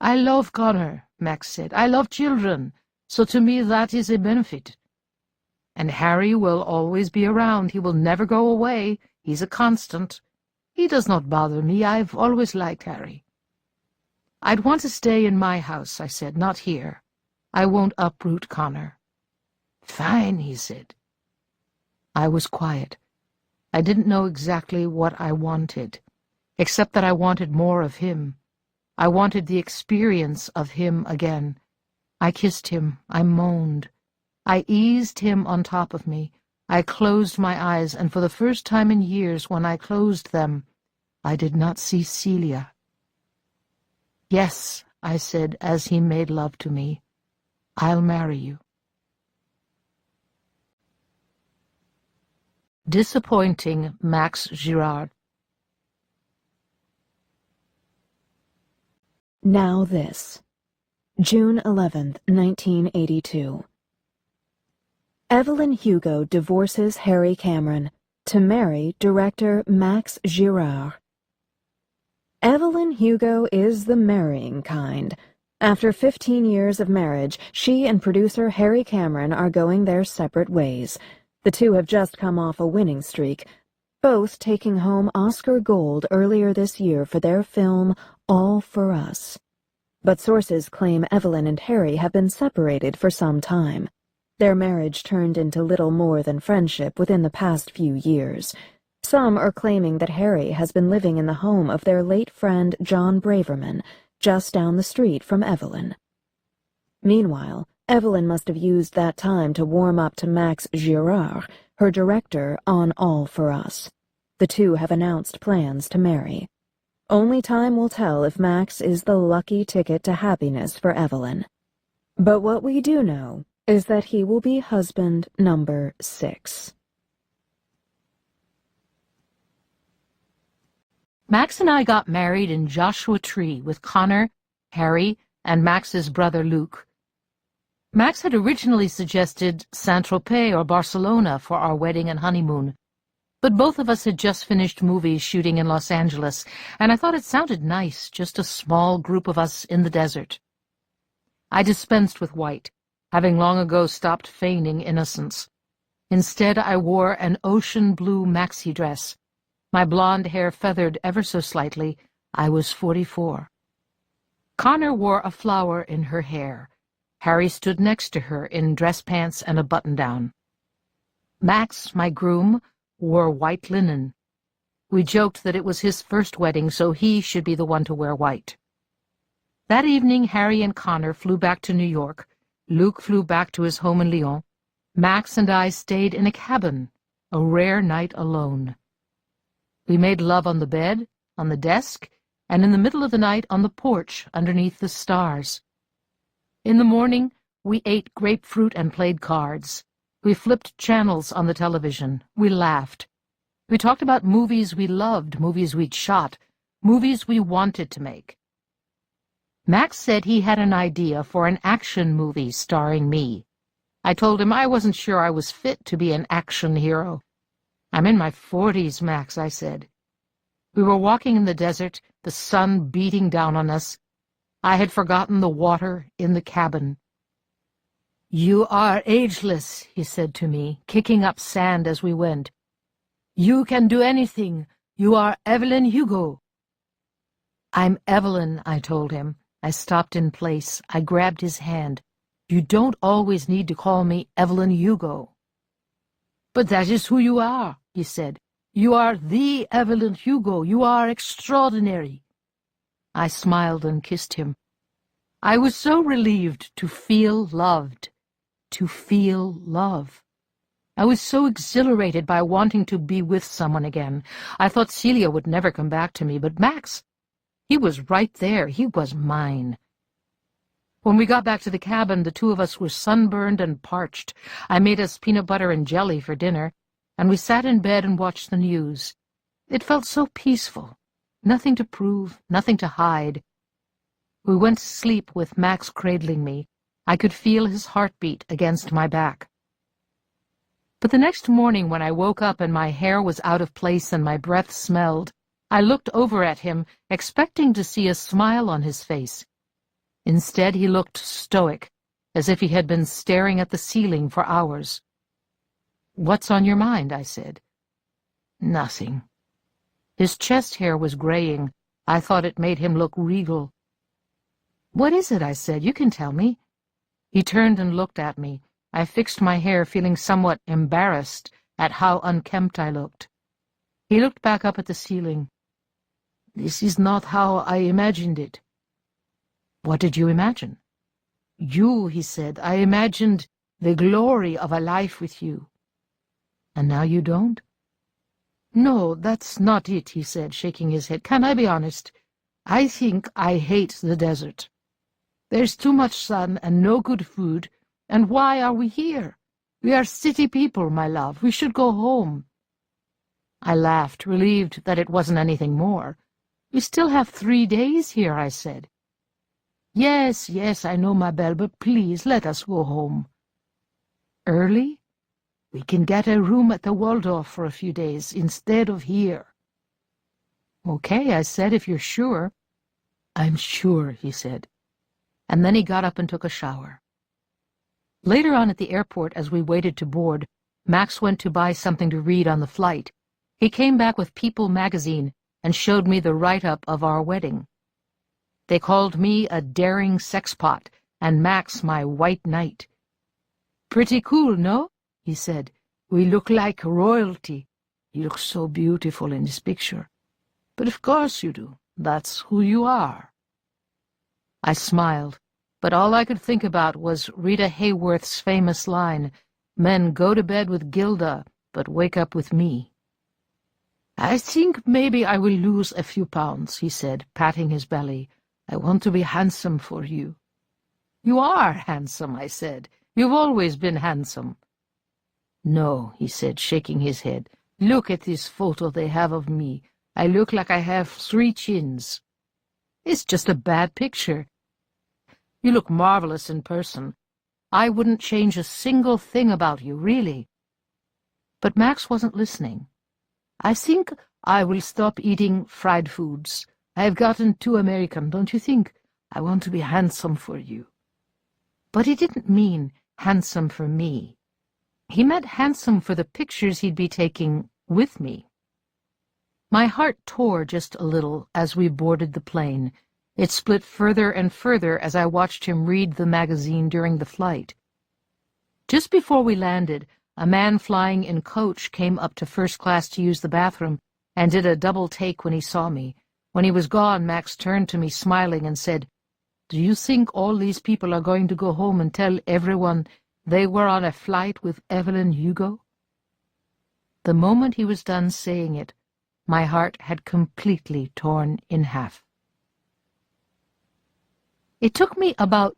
I love Connor, Max said. I love children, so to me that is a benefit. And Harry will always be around. He will never go away. He's a constant. He does not bother me. I've always liked Harry. I'd want to stay in my house, I said, not here. I won't uproot Connor. Fine, he said. I was quiet. I didn't know exactly what I wanted, except that I wanted more of him. I wanted the experience of him again. I kissed him. I moaned. I eased him on top of me. I closed my eyes, and for the first time in years, when I closed them, I did not see Celia. Yes, I said as he made love to me. I'll marry you. Disappointing Max Girard. Now this. June 11th, 1982. Evelyn Hugo divorces Harry Cameron to marry director Max Girard. Evelyn Hugo is the marrying kind. After 15 years of marriage, she and producer Harry Cameron are going their separate ways. The two have just come off a winning streak, both taking home Oscar Gold earlier this year for their film All for Us. But sources claim Evelyn and Harry have been separated for some time. Their marriage turned into little more than friendship within the past few years. Some are claiming that Harry has been living in the home of their late friend John Braverman, just down the street from Evelyn. Meanwhile, Evelyn must have used that time to warm up to Max Girard, her director on All for Us. The two have announced plans to marry. Only time will tell if Max is the lucky ticket to happiness for Evelyn. But what we do know is that he will be husband number 6. Max and I got married in Joshua Tree with Connor, Harry, and Max's brother Luke. Max had originally suggested Saint-Tropez or Barcelona for our wedding and honeymoon, but both of us had just finished movie shooting in Los Angeles, and I thought it sounded nice, just a small group of us in the desert. I dispensed with white, having long ago stopped feigning innocence. Instead, I wore an ocean blue maxi dress, my blonde hair feathered ever so slightly. I was 44. Connor wore a flower in her hair. Harry stood next to her in dress pants and a button-down. Max, my groom, wore white linen. We joked that it was his first wedding, so he should be the one to wear white. That evening, Harry and Connor flew back to New York. Luke flew back to his home in Lyon. Max and I stayed in a cabin, a rare night alone. We made love on the bed, on the desk, and in the middle of the night on the porch underneath the stars. In the morning, we ate grapefruit and played cards. We flipped channels on the television. We laughed. We talked about movies we loved, movies we'd shot, movies we wanted to make. Max said he had an idea for an action movie starring me. I told him I wasn't sure I was fit to be an action hero. I'm in my 40s, Max, I said. We were walking in the desert, the sun beating down on us. I had forgotten the water in the cabin. "You are ageless," he said to me, kicking up sand as we went. "You can do anything. You are Evelyn Hugo." "I'm Evelyn," I told him. I stopped in place. I grabbed his hand. "You don't always need to call me Evelyn Hugo." "But that is who you are," he said. "You are the Evelyn Hugo. You are extraordinary." I smiled and kissed him. I was so relieved to feel loved, to feel love. I was so exhilarated by wanting to be with someone again. I thought Celia would never come back to me, but Max, he was right there. He was mine. When we got back to the cabin, the two of us were sunburned and parched. I made us peanut butter and jelly for dinner, and we sat in bed and watched the news. It felt so peaceful. Nothing to prove, nothing to hide. We went to sleep with Max cradling me. I could feel his heartbeat against my back. But the next morning, when I woke up and my hair was out of place and my breath smelled, I looked over at him, expecting to see a smile on his face. Instead, he looked stoic, as if he had been staring at the ceiling for hours. "What's on your mind?" I said. "Nothing." His chest hair was graying. I thought it made him look regal. "What is it?" I said. "You can tell me." He turned and looked at me. I fixed my hair, feeling somewhat embarrassed at how unkempt I looked. He looked back up at the ceiling. "This is not how I imagined it." "What did you imagine?" "You," he said. "I imagined the glory of a life with you." "And now you don't?" "No, that's not it," he said, shaking his head. "Can I be honest? I think I hate the desert. There's too much sun and no good food, and why are we here? We are city people, my love. We should go home." I laughed, relieved that it wasn't anything more. "We still have 3 days here," I said. Yes, I know, my belle, but please let us go home." "Early? We can get a room at the Waldorf for a few days instead of here." "Okay," I said, "if you're sure." "I'm sure," he said. And then he got up and took a shower. Later on at the airport, as we waited to board, Max went to buy something to read on the flight. He came back with People magazine and showed me the write-up of our wedding. They called me a daring sexpot, and Max my white knight. "Pretty cool, no?" he said. "We look like royalty. You look so beautiful in this picture. But of course you do. That's who you are." I smiled, but all I could think about was Rita Hayworth's famous line, "Men go to bed with Gilda, but wake up with me." I think maybe I will lose a few pounds, he said, patting his belly. I want to be handsome for you. You are handsome, I said. You've always been handsome. No, he said, shaking his head. Look at this photo they have of me. I look like I have 3 chins. It's just a bad picture. You look marvelous in person. I wouldn't change a single thing about you, really. But Max wasn't listening. I think I will stop eating fried foods. I have gotten too American, don't you think? I want to be handsome for you. But he didn't mean handsome for me. He meant handsome for the pictures he'd be taking with me. My heart tore just a little as we boarded the plane. It split further and further as I watched him read the magazine during the flight. Just before we landed, a man flying in coach came up to first class to use the bathroom and did a double take when he saw me. When he was gone, Max turned to me smiling and said, "Do you think all these people are going to go home and tell everyone they were on a flight with Evelyn Hugo?" The moment he was done saying it, my heart had completely torn in half. It took me about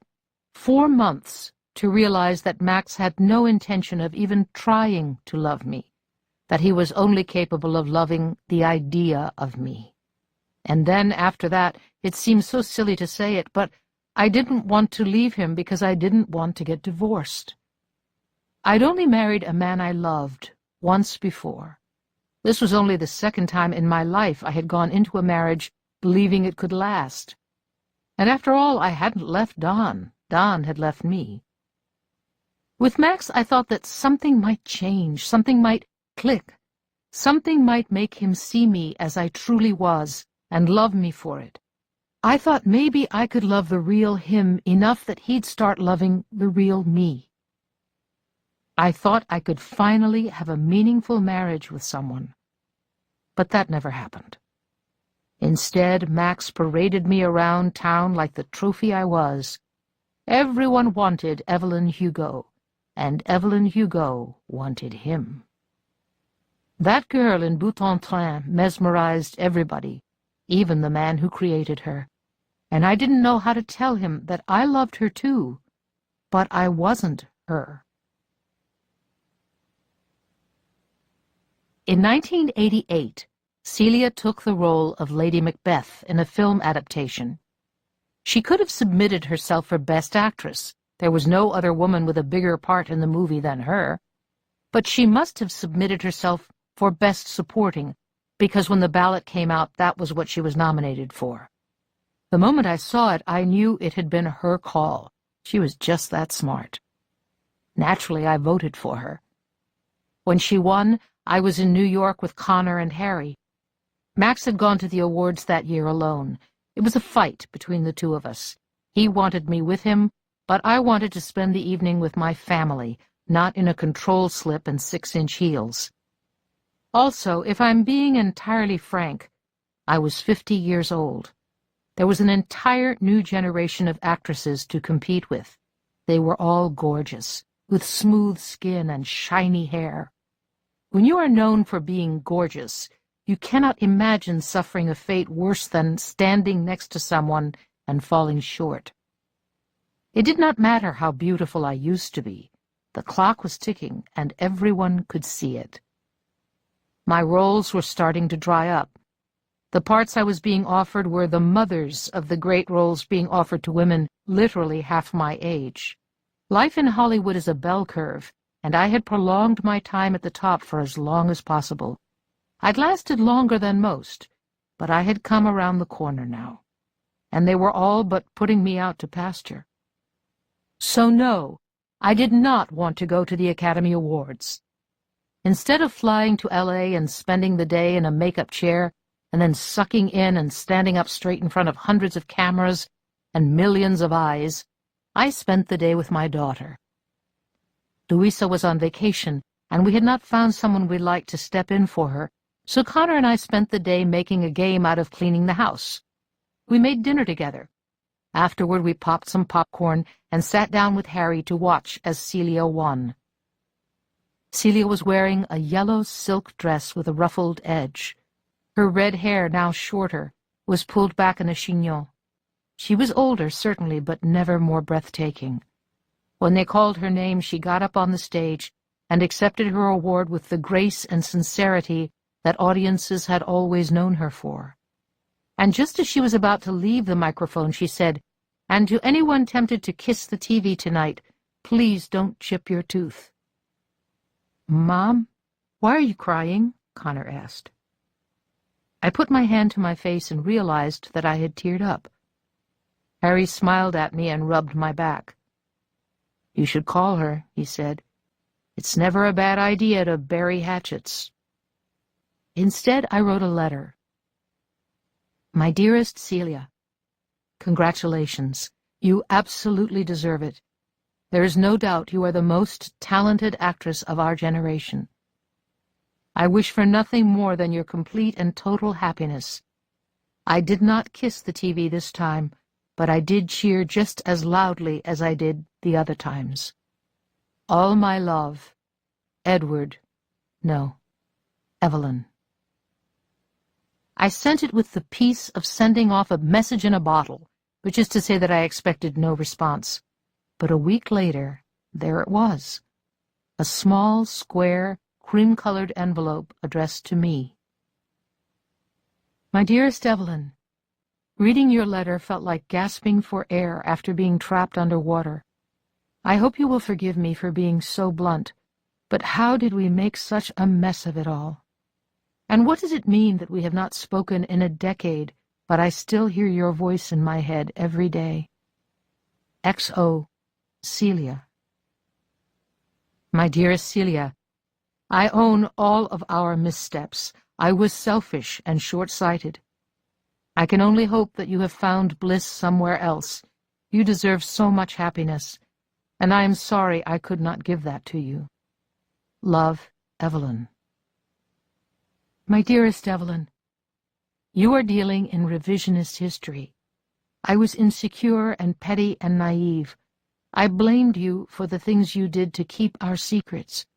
4 months to realize that Max had no intention of even trying to love me, that he was only capable of loving the idea of me. And then, after that, it seems so silly to say it, but I didn't want to leave him because I didn't want to get divorced. I'd only married a man I loved once before. This was only the 2nd time in my life I had gone into a marriage believing it could last. And after all, I hadn't left Don. Don had left me. With Max, I thought that something might change, something might click, something might make him see me as I truly was and love me for it. I thought maybe I could love the real him enough that he'd start loving the real me. I thought I could finally have a meaningful marriage with someone. But that never happened. Instead, Max paraded me around town like the trophy I was. Everyone wanted Evelyn Hugo, and Evelyn Hugo wanted him. That girl in bout-en-train mesmerized everybody, even the man who created her, and I didn't know how to tell him that I loved her too, but I wasn't her. In 1988, Celia took the role of Lady Macbeth in a film adaptation. She could have submitted herself for Best Actress. There was no other woman with a bigger part in the movie than her. But she must have submitted herself for Best Supporting, because when the ballot came out, that was what she was nominated for. The moment I saw it, I knew it had been her call. She was just that smart. Naturally, I voted for her. When she won, I was in New York with Connor and Harry. Max had gone to the awards that year alone. It was a fight between the two of us. He wanted me with him, but I wanted to spend the evening with my family, not in a control slip and 6-inch heels. Also, if I'm being entirely frank, I was 50 years old. There was an entire new generation of actresses to compete with. They were all gorgeous, with smooth skin and shiny hair. When you are known for being gorgeous, you cannot imagine suffering a fate worse than standing next to someone and falling short. It did not matter how beautiful I used to be. The clock was ticking, and everyone could see it. My roles were starting to dry up. The parts I was being offered were the mothers of the great roles being offered to women literally half my age. Life in Hollywood is a bell curve, and I had prolonged my time at the top for as long as possible. I'd lasted longer than most, but I had come around the corner now, and they were all but putting me out to pasture. So no, I did not want to go to the Academy Awards. Instead of flying to L.A. and spending the day in a makeup chair and then sucking in and standing up straight in front of hundreds of cameras and millions of eyes, I spent the day with my daughter. Louisa was on vacation, and we had not found someone we liked to step in for her, so Connor and I spent the day making a game out of cleaning the house. We made dinner together. Afterward, we popped some popcorn and sat down with Harry to watch as Celia won. Celia was wearing a yellow silk dress with a ruffled edge. Her red hair, now shorter, was pulled back in a chignon. She was older, certainly, but never more breathtaking. When they called her name, she got up on the stage and accepted her award with the grace and sincerity that audiences had always known her for. And just as she was about to leave the microphone, she said, "And to anyone tempted to kiss the TV tonight, please don't chip your tooth." "Mom, why are you crying?" Connor asked. I put my hand to my face and realized that I had teared up. Harry smiled at me and rubbed my back. "You should call her," he said. "It's never a bad idea to bury hatchets." Instead, I wrote a letter. My dearest Celia, congratulations. You absolutely deserve it. There is no doubt you are the most talented actress of our generation. I wish for nothing more than your complete and total happiness. I did not kiss the TV this time, but I did cheer just as loudly as I did the other times. All my love, Evelyn. I sent it with the peace of sending off a message in a bottle, which is to say that I expected no response. But a week later, there it was, a small, square, cream-colored envelope addressed to me. My dearest Evelyn, reading your letter felt like gasping for air after being trapped underwater. I hope you will forgive me for being so blunt, but how did we make such a mess of it all? And what does it mean that we have not spoken in a decade, but I still hear your voice in my head every day? XO, Celia. My dearest Celia, I own all of our missteps. I was selfish and short-sighted. I can only hope that you have found bliss somewhere else. You deserve so much happiness, and I am sorry I could not give that to you. Love, Evelyn. My dearest Evelyn, you are dealing in revisionist history. I was insecure and petty and naive. I blamed you for the things you did to keep our secrets.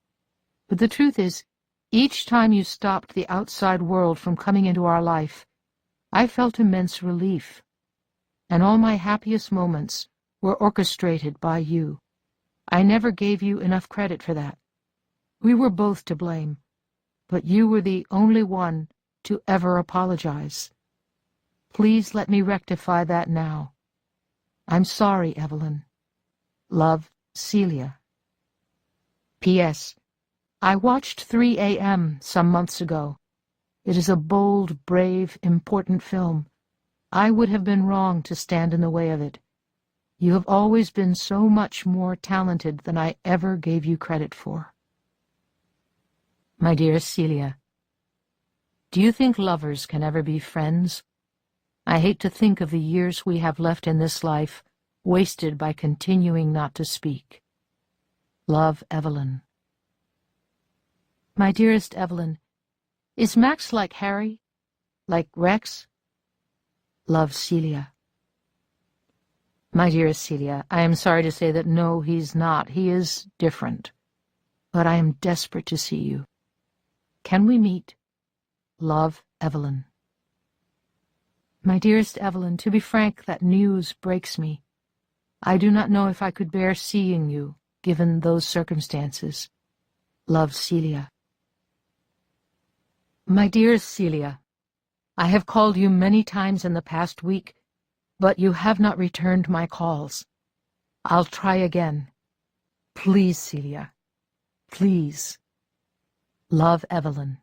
But the truth is, each time you stopped the outside world from coming into our life, I felt immense relief. And all my happiest moments were orchestrated by you. I never gave you enough credit for that. We were both to blame, but you were the only one to ever apologize. Please let me rectify that now. I'm sorry, Evelyn. Love, Celia. P.S. I watched 3 a.m. some months ago. It is a bold, brave, important film. I would have been wrong to stand in the way of it. You have always been so much more talented than I ever gave you credit for. My dearest Celia, do you think lovers can ever be friends? I hate to think of the years we have left in this life, wasted by continuing not to speak. Love, Evelyn. My dearest Evelyn, is Max like Harry? Like Rex? Love, Celia. My dearest Celia, I am sorry to say that no, he's not. He is different. But I am desperate to see you. Can we meet? Love, Evelyn. My dearest Evelyn, to be frank, that news breaks me. I do not know if I could bear seeing you, given those circumstances. Love, Celia. My dearest Celia, I have called you many times in the past week, but you have not returned my calls. I'll try again. Please, Celia. Please. Love, Evelyn.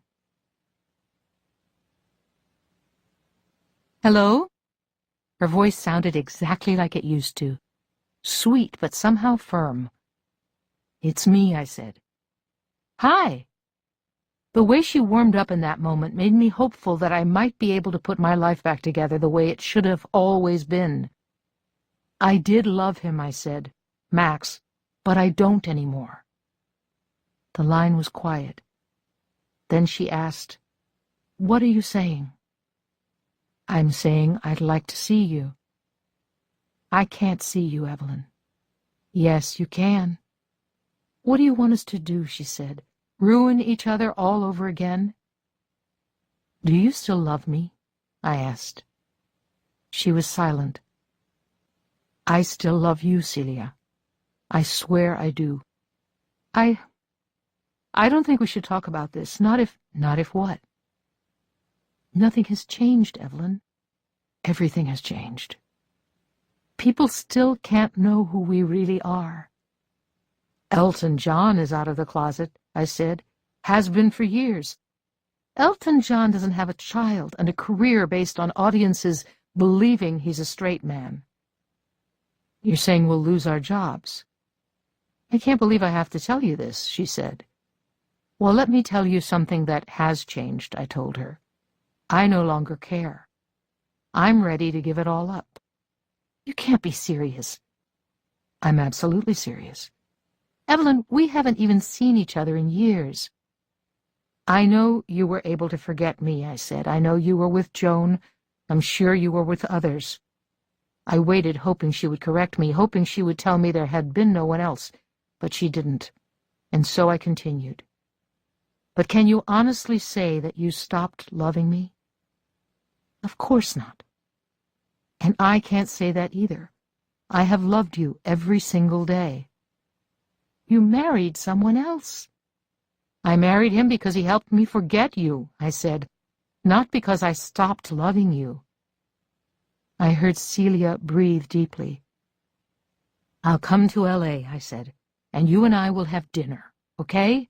Hello? Her voice sounded exactly like it used to. Sweet, but somehow firm. It's me, I said. Hi. The way she warmed up in that moment made me hopeful that I might be able to put my life back together the way it should have always been. I did love him, I said, Max, but I don't anymore. The line was quiet. Then she asked, What are you saying? I'm saying I'd like to see you. I can't see you, Evelyn. Yes, you can. What do you want us to do, she said. Ruin each other all over again? "Do you still love me?" I asked. She was silent. "I still love you, Celia. I swear I do. I don't think we should talk about this. Not if what? Nothing has changed, Evelyn. Everything has changed. People still can't know who we really are." "Elton John is out of the closet," I said. "Has been for years. Elton John doesn't have a child and a career based on audiences believing he's a straight man." "You're saying we'll lose our jobs?" "I can't believe I have to tell you this," she said. "Well, let me tell you something that has changed," I told her. "I no longer care. I'm ready to give it all up." "You can't be serious." "I'm absolutely serious. Evelyn, we haven't even seen each other in years." "I know you were able to forget me," I said. "I know you were with Joan. I'm sure you were with others." I waited, hoping she would correct me, hoping she would tell me there had been no one else, but she didn't. And so I continued. "But can you honestly say that you stopped loving me?" "Of course not." "And I can't say that either. I have loved you every single day." "You married someone else." "I married him because he helped me forget you," I said, "not because I stopped loving you." I heard Celia breathe deeply. "I'll come to L.A., I said, "and you and I will have dinner, okay?"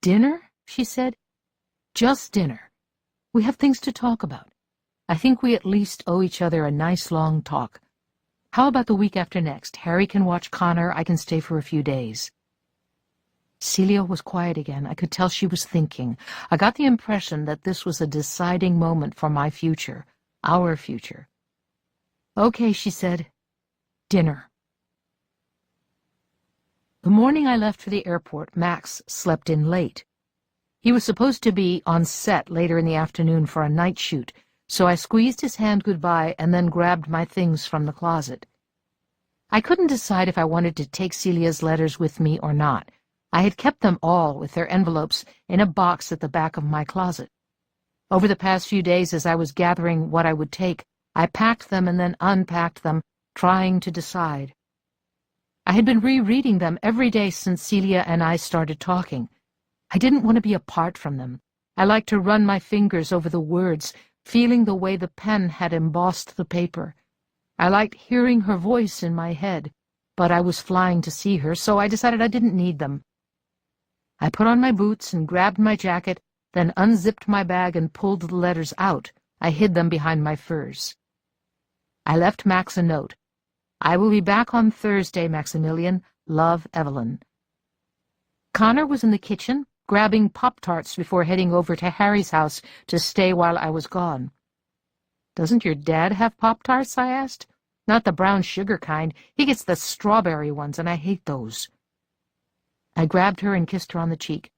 "Dinner?" she said. "Just dinner. We have things to talk about. I think we at least owe each other a nice long talk. How about the week after next? Harry can watch Connor. I can stay for a few days." Celia was quiet again. I could tell she was thinking. I got the impression that this was a deciding moment for my future, our future. "Okay," she said. "Dinner." The morning I left for the airport, Max slept in late. He was supposed to be on set later in the afternoon for a night shoot, so I squeezed his hand goodbye and then grabbed my things from the closet. I couldn't decide if I wanted to take Celia's letters with me or not. I had kept them all, with their envelopes, in a box at the back of my closet. Over the past few days, as I was gathering what I would take, I packed them and then unpacked them, trying to decide. I had been rereading them every day since Celia and I started talking. I didn't want to be apart from them. I liked to run my fingers over the words, feeling the way the pen had embossed the paper. I liked hearing her voice in my head, but I was flying to see her, so I decided I didn't need them. I put on my boots and grabbed my jacket, then unzipped my bag and pulled the letters out. I hid them behind my furs. I left Max a note. "I will be back on Thursday, Maximilian. Love, Evelyn." Connor was in the kitchen, grabbing Pop-Tarts before heading over to Harry's house to stay while I was gone. "Doesn't your dad have Pop-Tarts?" I asked. "Not the brown sugar kind. He gets the strawberry ones, and I hate those." I grabbed her and kissed her on the cheek.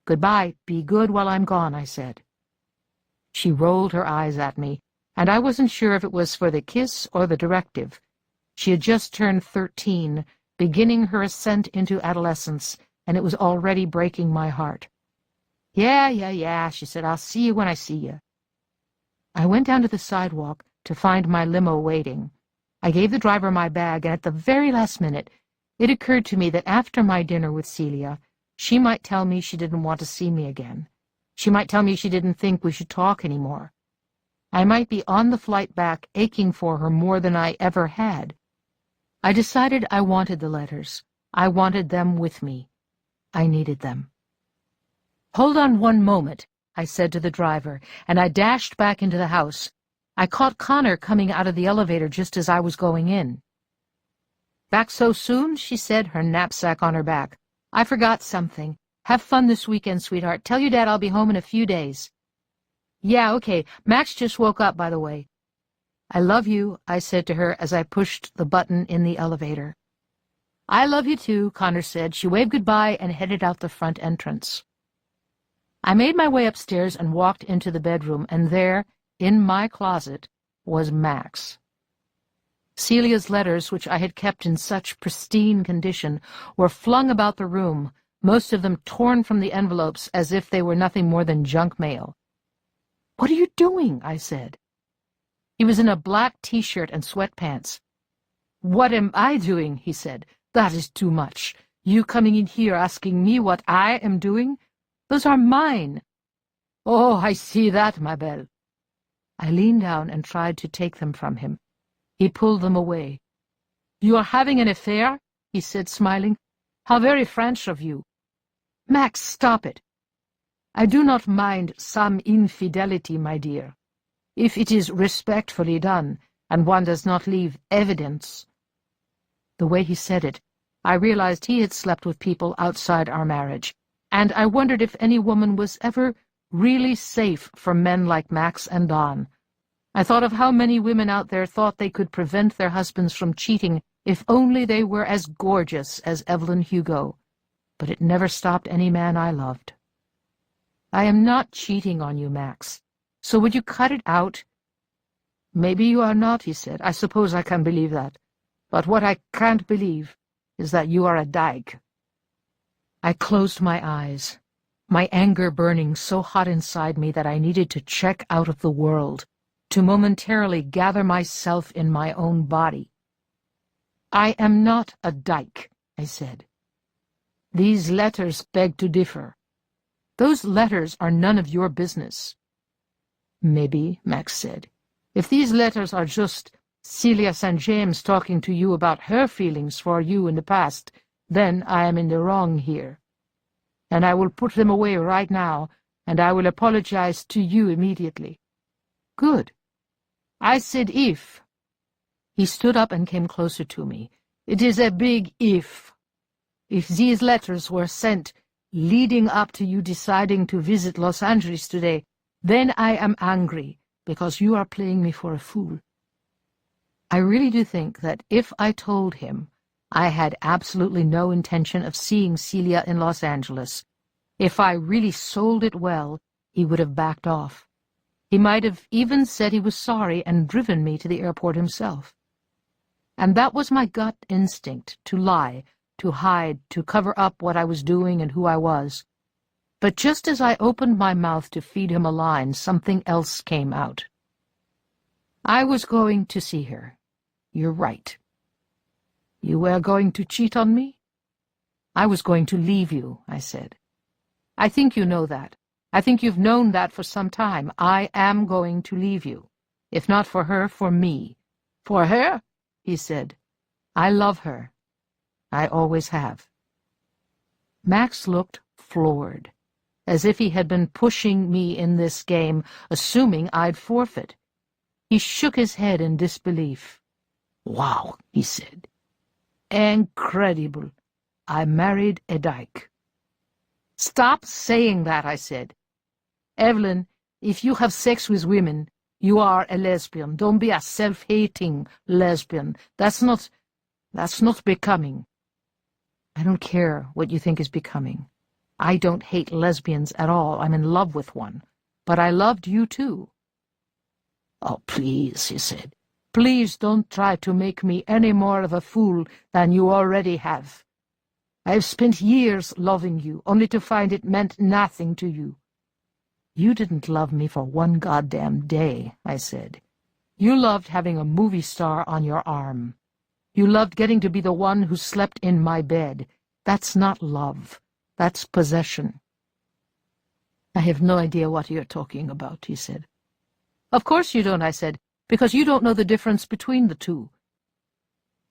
"Goodbye. Be good while I'm gone," I said. She rolled her eyes at me, and I wasn't sure if it was for the kiss or the directive. She had just turned 13, beginning her ascent into adolescence, and it was already breaking my heart. Yeah, she said. "I'll see you when I see you." I went down to the sidewalk to find my limo waiting. I gave the driver my bag, and at the very last minute, it occurred to me that after my dinner with Celia, she might tell me she didn't want to see me again. She might tell me she didn't think we should talk anymore. I might be on the flight back, aching for her more than I ever had. I decided I wanted the letters. I wanted them with me. I needed them. "Hold on one moment," I said to the driver, and I dashed back into the house. I caught Connor coming out of the elevator just as I was going in. "Back so soon?" she said, her knapsack on her back. "I forgot something. Have fun this weekend, sweetheart. Tell your dad I'll be home in a few days." "Yeah, okay. Max just woke up, by the way." "I love you," I said to her as I pushed the button in the elevator. "I love you too," Connor said. She waved goodbye and headed out the front entrance. I made my way upstairs and walked into the bedroom, and there, in my closet, was Max. Celia's letters, which I had kept in such pristine condition, were flung about the room, most of them torn from the envelopes as if they were nothing more than junk mail. "What are you doing?" I said. He was in a black t-shirt and sweatpants. "What am I doing?" he said. "That is too much. You coming in here asking me what I am doing? Those are mine." "Oh, I see that, ma belle." I leaned down and tried to take them from him. He pulled them away. "You are having an affair?" he said, smiling. "How very French of you." "Max, stop it." "I do not mind some infidelity, my dear, if it is respectfully done, and one does not leave evidence." The way he said it, I realized he had slept with people outside our marriage, and I wondered if any woman was ever really safe from men like Max and Don. I thought of how many women out there thought they could prevent their husbands from cheating if only they were as gorgeous as Evelyn Hugo, but it never stopped any man I loved. "I am not cheating on you, Max, so would you cut it out?" "Maybe you are not," he said. "I suppose I can believe that. But what I can't believe is that you are a dyke." I closed my eyes, my anger burning so hot inside me that I needed to check out of the world, to momentarily gather myself in my own body. "I am not a dyke," I said. "These letters beg to differ. Those letters are none of your business." "Maybe," Max said. "If these letters are just Celia St. James talking to you about her feelings for you in the past, then I am in the wrong here. And I will put them away right now, and I will apologize to you immediately." "Good." "I said if." He stood up and came closer to me. "It is a big if. If these letters were sent leading up to you deciding to visit Los Angeles today, then I am angry, because you are playing me for a fool. I really do think that if I told him I had absolutely no intention of seeing Celia in Los Angeles, if I really sold it well, he would have backed off. He might have even said he was sorry and driven me to the airport himself. And that was my gut instinct, to lie, to hide, to cover up what I was doing and who I was. But just as I opened my mouth to feed him a line, something else came out. "I was going to see her. You're right." "You were going to cheat on me?" "I was going to leave you," I said. "I think you know that. I think you've known that for some time. I am going to leave you. If not for her, for me." "For her?" he said. "I love her. I always have." Max looked floored, as if he had been pushing me in this game, assuming I'd forfeit. He shook his head in disbelief. "Wow," he said. "Incredible. I married a dyke." "Stop saying that," I said. "Evelyn, if you have sex with women, you are a lesbian. Don't be a self-hating lesbian. That's not becoming." "I don't care what you think is becoming. I don't hate lesbians at all. I'm in love with one. But I loved you too." "Oh, please," he said. "Please don't try to make me any more of a fool than you already have. I have spent years loving you, only to find it meant nothing to you." "You didn't love me for one goddamn day," I said. "You loved having a movie star on your arm. You loved getting to be the one who slept in my bed. That's not love. That's possession." "I have no idea what you're talking about," he said. "Of course you don't," I said, "because you don't know the difference between the two."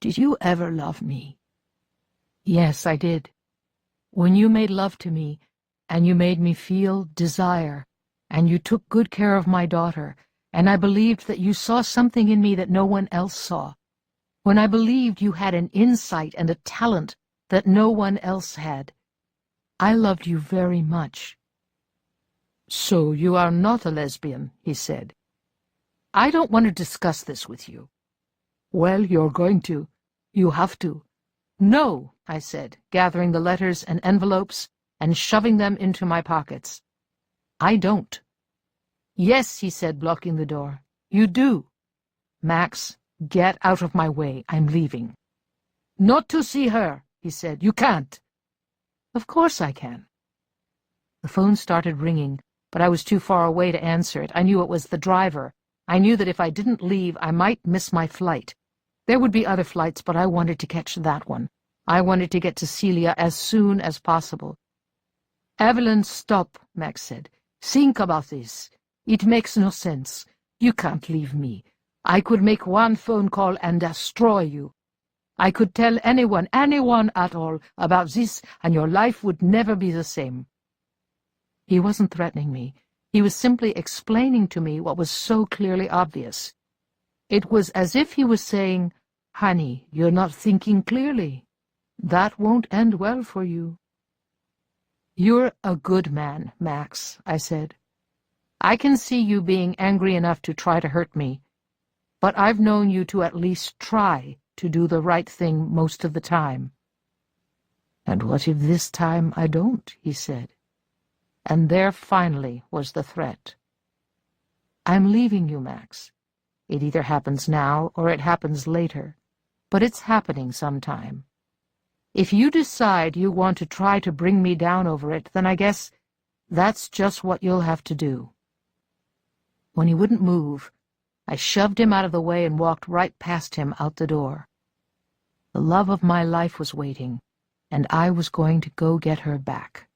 "Did you ever love me?" "Yes, I did. When you made love to me, and you made me feel desire, and you took good care of my daughter, and I believed that you saw something in me that no one else saw. When I believed you had an insight and a talent that no one else had. I loved you very much." "So you are not a lesbian," he said. "I don't want to discuss this with you." "Well, you're going to. You have to." "No," I said, gathering the letters and envelopes and shoving them into my pockets. "I don't." "Yes," he said, blocking the door. "You do." "Max, get out of my way. I'm leaving." "Not to see her," he said. "You can't." "Of course I can." The phone started ringing, but I was too far away to answer it. I knew it was the driver. I knew that if I didn't leave, I might miss my flight. There would be other flights, but I wanted to catch that one. I wanted to get to Celia as soon as possible. "Evelyn, stop," Max said. "Think about this. It makes no sense. You can't leave me. I could make one phone call and destroy you. I could tell anyone at all, about this, and your life would never be the same." He wasn't threatening me. He was simply explaining to me what was so clearly obvious. It was as if he was saying, "Honey, you're not thinking clearly. That won't end well for you." "You're a good man, Max," I said. "I can see you being angry enough to try to hurt me, but I've known you to at least try to do the right thing most of the time." "And what if this time I don't?" he said. And there finally was the threat. "I'm leaving you, Max. It either happens now or it happens later, but it's happening sometime. If you decide you want to try to bring me down over it, then I guess that's just what you'll have to do." When he wouldn't move, I shoved him out of the way and walked right past him out the door. The love of my life was waiting, and I was going to go get her back.